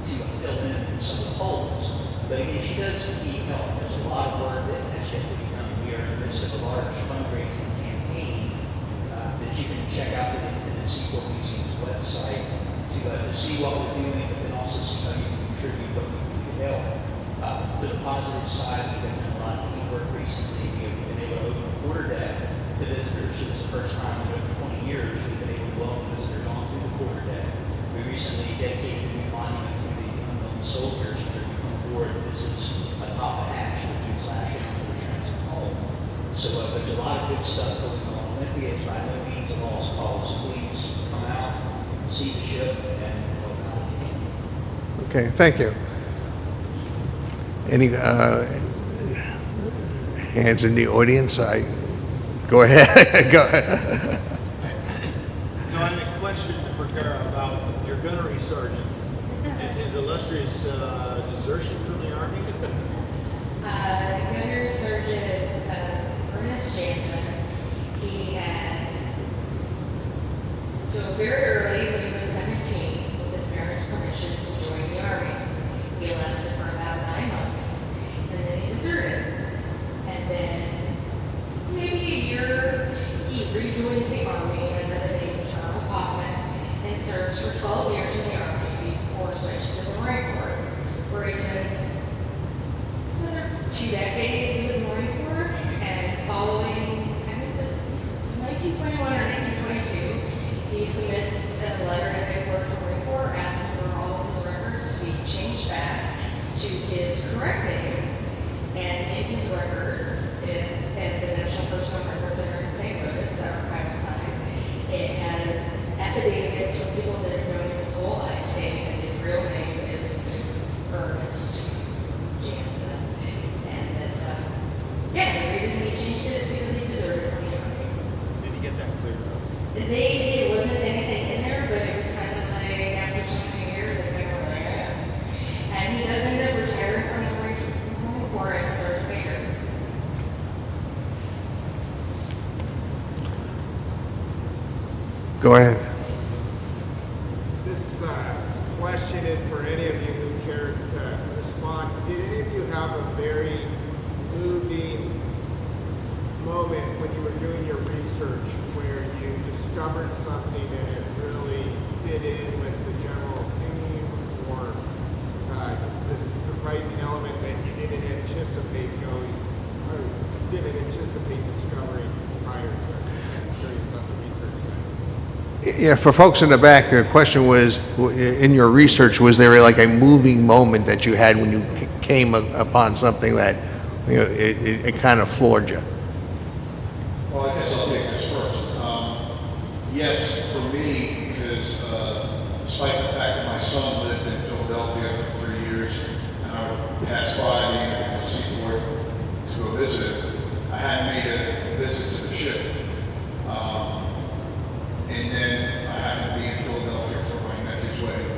to fill in some of the holes. But again, she does need help. There's a lot of work that has yet to be done. We are in the midst of a large fundraising campaign that you can check out at the Seaport Museum's website to see what we're doing, but then also see how you can contribute what we can help. To the positive side, we've done a lot of work recently. We've been able to open a quarterdeck to visitors. It's the first time in over 20 years we've been able to welcome visitors onto the quarterdeck. We recently dedicated a new monument to the unknown soldiers that have come aboard. This is atop a hatch that we slash in for the transit home. So there's a lot of good stuff going on. Olympia is by no means a lost cause. Please come out, see the ship, and help out if you can. Okay, thank you. Any hands in the audience? Go ahead. Go ahead. So I have a question for Kara about your gunnery sergeant and his illustrious desertion from the Army. Gunnery Sergeant Ernest Jansen, he had, so very early when he was 17, with his parents' permission, he joined the Army. He enlisted for about 9 months, and then he deserted. And then maybe a year, he rejoins the Army 2 decades with the Marine Corps, and following, I think it was 1921 or 1922, he submits a letter to the headquarters of the Marine Corps asking for all of his records to be changed back to his correct name. And in his records, at the National Personnel Record Center in St. Louis, that are private side, it has affidavits from people that have known him his whole life stating that his real name is Ernest Jansen. And that, the reason he changed it is because he deserved it from the Army. Did you get that cleared up? There wasn't anything in there, but it was kind of like after so many years, they kind of were like, yeah. And he does end up retiring from the Marine Corps as a sergeant major. Go ahead. This question is for any of you who cares to respond. Did any of you have a very moving moment when you were doing your research where you discovered something and it really fit in with the general theme, or just this surprising element that you didn't anticipate discovering prior to it? I'm curious about the research side. Yeah, for folks in the back, the question was, in your research, was there like a moving moment that you had when you came upon something that, it kind of floored you? Well, I guess I'll take this first. Yes, for me, because despite the fact that my son lived in Philadelphia for 3 years, and I would pass by the seaport to go visit, I hadn't made a visit to the ship. And then I happened to be in Philadelphia for my nephew's wedding.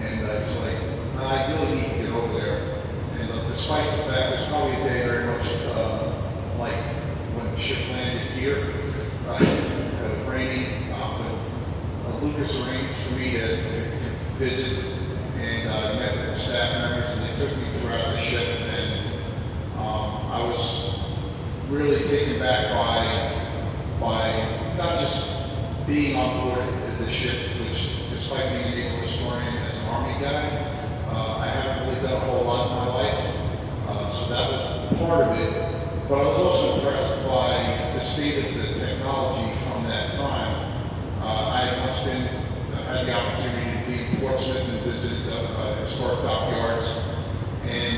And it's like, I really need to get over there. And despite the fact it's probably a day very much like when the ship landed here, right? It was raining, but Lucas arranged for me to visit, and I met with the staff members, and they took me throughout the ship, and I was really taken back by not just being on board the ship, which, despite being a naval historian as an Army guy, I haven't really done a whole lot in my life, so that was part of it. But I was also impressed by the state of the technology from that time. I had once had the opportunity to be in Portsmouth and visit historic dockyards, and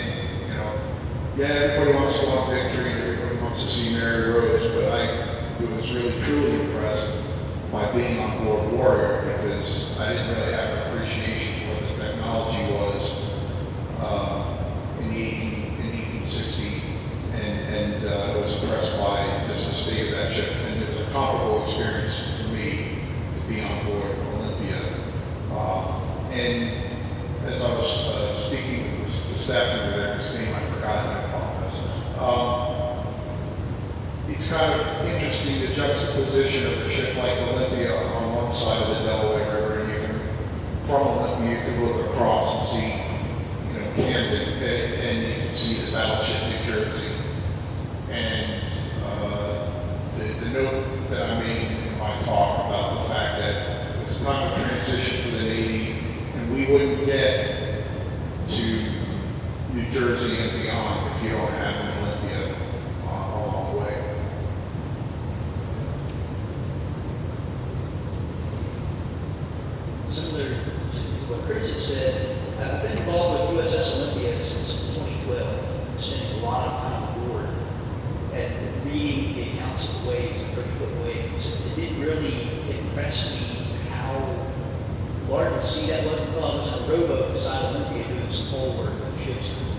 everybody wants to love victory and everybody wants to see Mary Rose, but I was really truly impressed by being on board Warrior, because I didn't really have an appreciation for what the technology was in 1860, and I was impressed by just the state of that ship. And it was a comparable experience for me to be on board Olympia. And as I was speaking with the staff member there, whose name I forgot, and I apologize. It's kind of interesting, the juxtaposition of a ship like Olympia on one side of the Delaware River, and from Olympia you can look across and see, Camden, and you can see the battleship New Jersey. And the note that I made in my talk about the fact that it was kind of a transition for the Navy, and we wouldn't get to New Jersey and beyond if you don't have an Olympia along the way. Similar to what Chris has said, I've been involved with USS Olympia since 2012, spending a lot of time aboard and reading the accounts of the waves, the 30-foot waves. It didn't really impress me how large the sea that was until I was on a rowboat beside Olympia doing some pole work with the ship's crew.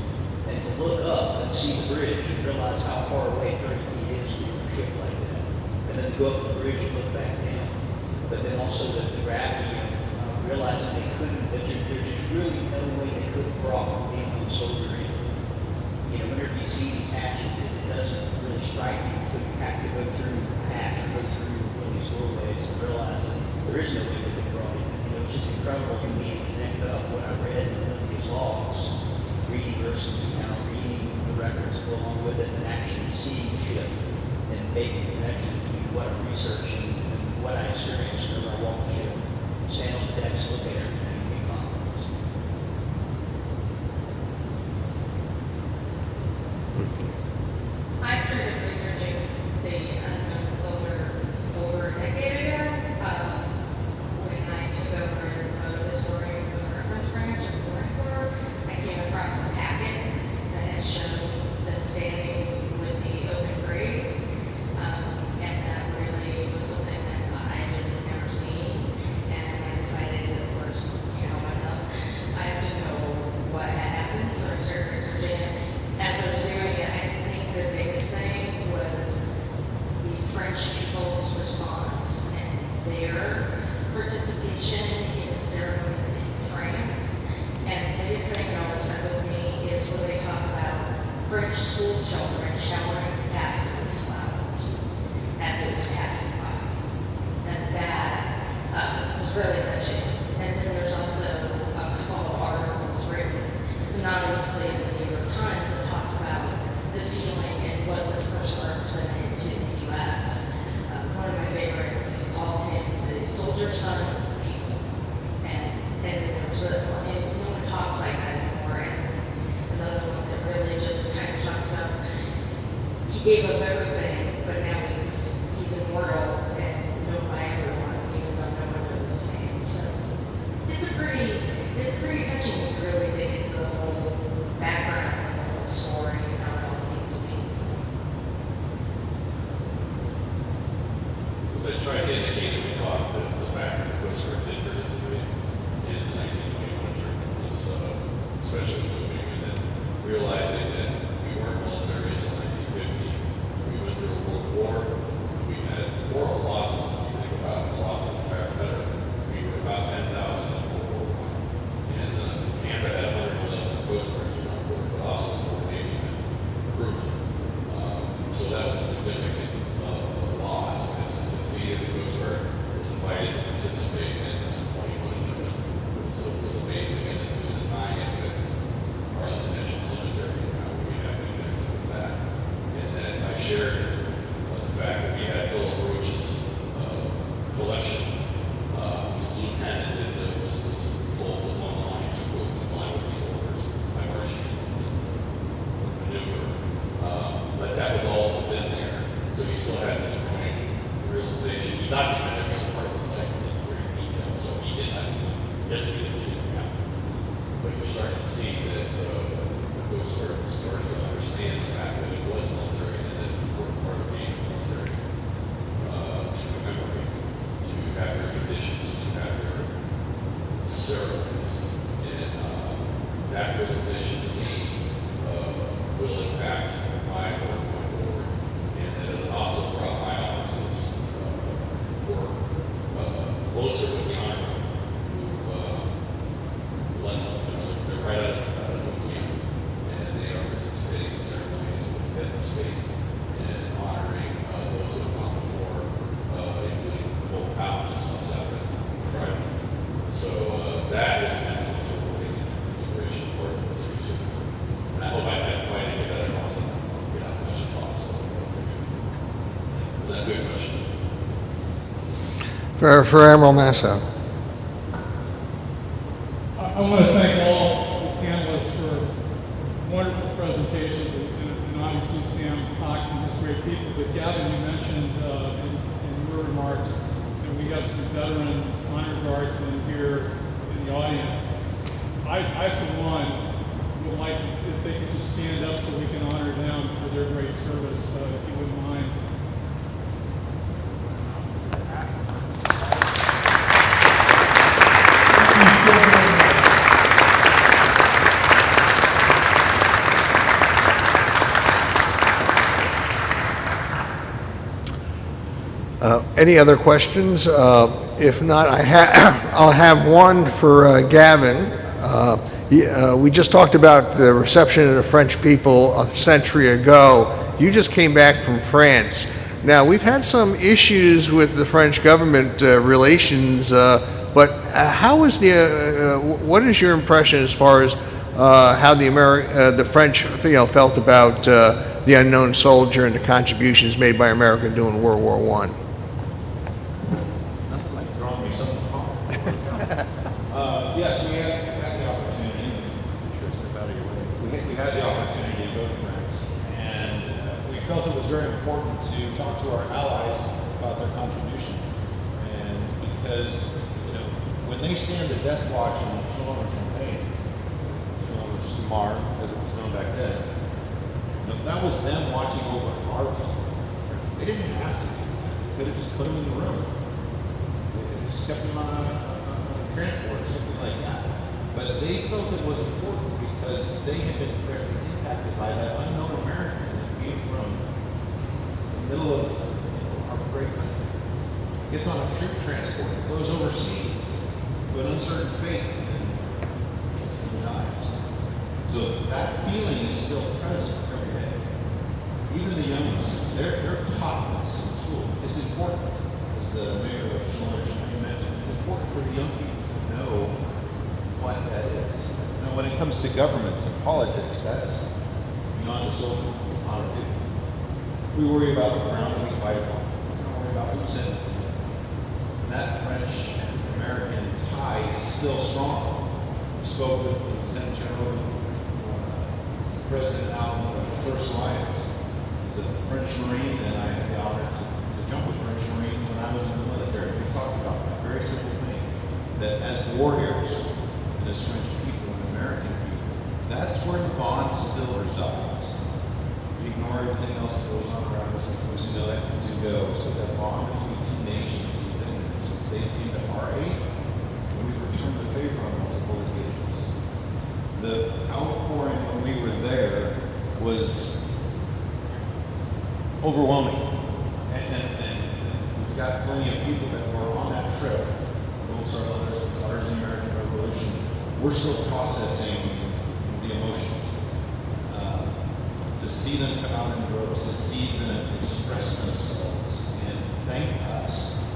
And to look up and see the bridge and realize how far away 30 feet is from a ship like that. And then to go up the bridge and look back down. But then also the gravity of realizing they couldn't, that there's just really no way they could have brought being on soldier in. Whenever you see these hatches, it doesn't really strike you until you have to go through a hatch or go through one of these doorways to realize that there is no way that they brought it in. It was just incredible to me to connect up what I read in these logs, reading versus reading the records to go along with it, and actually seeing the ship and making a connection between what I'm researching and what I experienced when I walked the ship. Stand on the decks, look at everything, and be confident. obviously in the New York Times, it talks about the feeling and what this person represented to the U.S. One of my favorite called him the soldier son of the people. And there was no one talks like that anymore. And another one that really just kind of talks about, he gave up everything, but now he's immortal and known by everyone, even though no one knows his name. So it's a pretty touching when you really dig into the whole background and the whole story and how it all came to be. So. I tried to indicate that we talked that the fact that the Coast Guard did participate in the 1921 trip was especially moving, and then realizing that we weren't military until 1950. We went through a World War. We had moral losses. If you think about the losses of better, we were about 10,000 in World War I. And Tampa had 111 Coast Guards on board, but also 4 Navy crewmen. So that was a significant loss. To see that the Coast Guard was invited to participate in the 21 trip was amazing. And then the tie-in with Arlington National Cemetery, we had to connect with that. And then I shared the fact that we had Philip Roach's collection. This lieutenant that was told along the line to go comply with these orders by marching maneuver. But that was all that was in there. So you still had this growing realization. He documented every other part was like in great detail. So he did not yesterday didn't happen. But you're starting to see that the Coast Guard started to understand the fact that it was military and that it's an important part of being military. To commemorate, to have their traditions, to have their ceremonies. And that realization to me will impact my work going forward. And that it also brought my office's work closer with the Honor Room, who they're right out of the camp, and they are participating in ceremonies with heads of state and honoring those who have gone before, including Pope Paul just on Saturday, Friday. So that has been also really an inspiration for this research. And I hope I didn't get that across and get out much talk. So that's a good question. For Admiral Nassau. I want to thank all the panelists for wonderful presentations, and obviously Sam Cox and his great people. But Gavin, you mentioned in your remarks that we have some veteran honor guardsmen here in the audience. I for one, would like if they could just stand up so we can honor them for their great service, if you wouldn't mind. Any other questions? If not, I'll have one for Gavin. We just talked about the reception of the French people a century ago. You just came back from France. Now, we've had some issues with the French government relations, but how is what is your impression as far as how the French felt about the unknown soldier and the contributions made by America during World War I? Yes, we had the opportunity. We had the opportunity to go to France, and we felt it was very important to talk to our allies about their contribution. And because when they stand the death watch in the Shoulder campaign, Shoulder Samar, as it was known back then, that was them watching over our people. They didn't have to. They could have just put them in the room. They just kept them on a transport, something like that. But they felt it was important because they had been directly impacted by that unknown American that came from the middle of our great country. Gets on a troop transport, goes overseas to an uncertain fate, and dies. So that feeling is still present every day. Even the youngest, they're taught this in school. It's important, as the mayor of Schiller mentioned, it's important for the young people to know what that is, know when it comes to governments and politics, that's beyond the soldier. It's not our duty. We worry about the ground that we fight on. We don't worry about who sends us. And that French and American tie is still strong. We spoke with Lieutenant General, President Allen of the First Alliance. He's a French Marine, and I had the honor to jump with French Marines when I was in the military. We talked about that very simple thing, that as warriors, and as French people and American people, that's where the bond still resides. We ignore everything else that goes on around us, and we know that to go. So that bond between two nations, since they came to our aid, and we've returned the favor on multiple occasions. The outpouring when we were there was overwhelming. And we've got plenty of people that were on that trip, Gold Star Letters, Daughters of the American Revolution. We're still processing the emotions. To see them come out in droves, to see them express themselves and thank us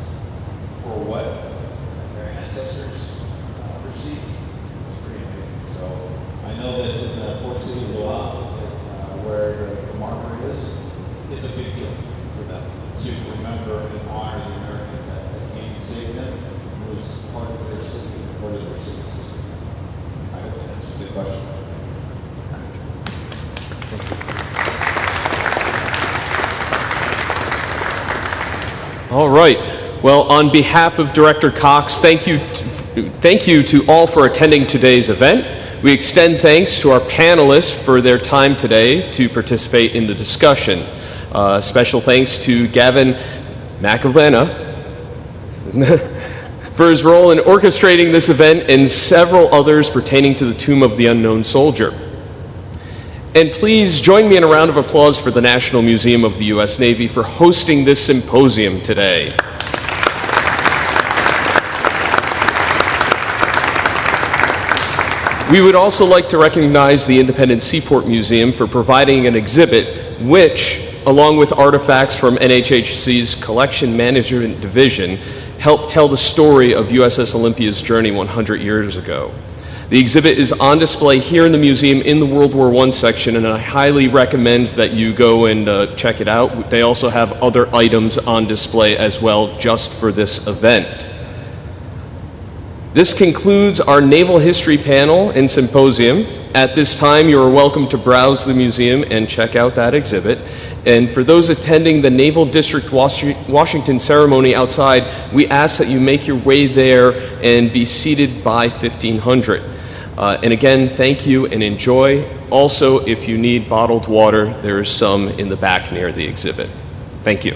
for what their ancestors received was pretty amazing. So I know that in Fort City, where the marker is, it's a big deal for them to remember and honor the American that came and saved them and was part of their city and part of their city system. I hope that answers the question. All right. Well, on behalf of Director Cox, thank you to all for attending today's event. We extend thanks to our panelists for their time today to participate in the discussion. Special thanks to Gavin McAvena for his role in orchestrating this event and several others pertaining to the Tomb of the Unknown Soldier. And please join me in a round of applause for the National Museum of the U.S. Navy for hosting this symposium today. We would also like to recognize the Independent Seaport Museum for providing an exhibit which, along with artifacts from NHHC's Collection Management Division, helped tell the story of USS Olympia's journey 100 years ago. The exhibit is on display here in the museum in the World War I section, and I highly recommend that you go and check it out. They also have other items on display as well just for this event. This concludes our Naval History panel and symposium. At this time, you are welcome to browse the museum and check out that exhibit. And for those attending the Naval District Washington ceremony outside, we ask that you make your way there and be seated by 1500. And again, thank you and enjoy. Also, if you need bottled water, there is some in the back near the exhibit. Thank you.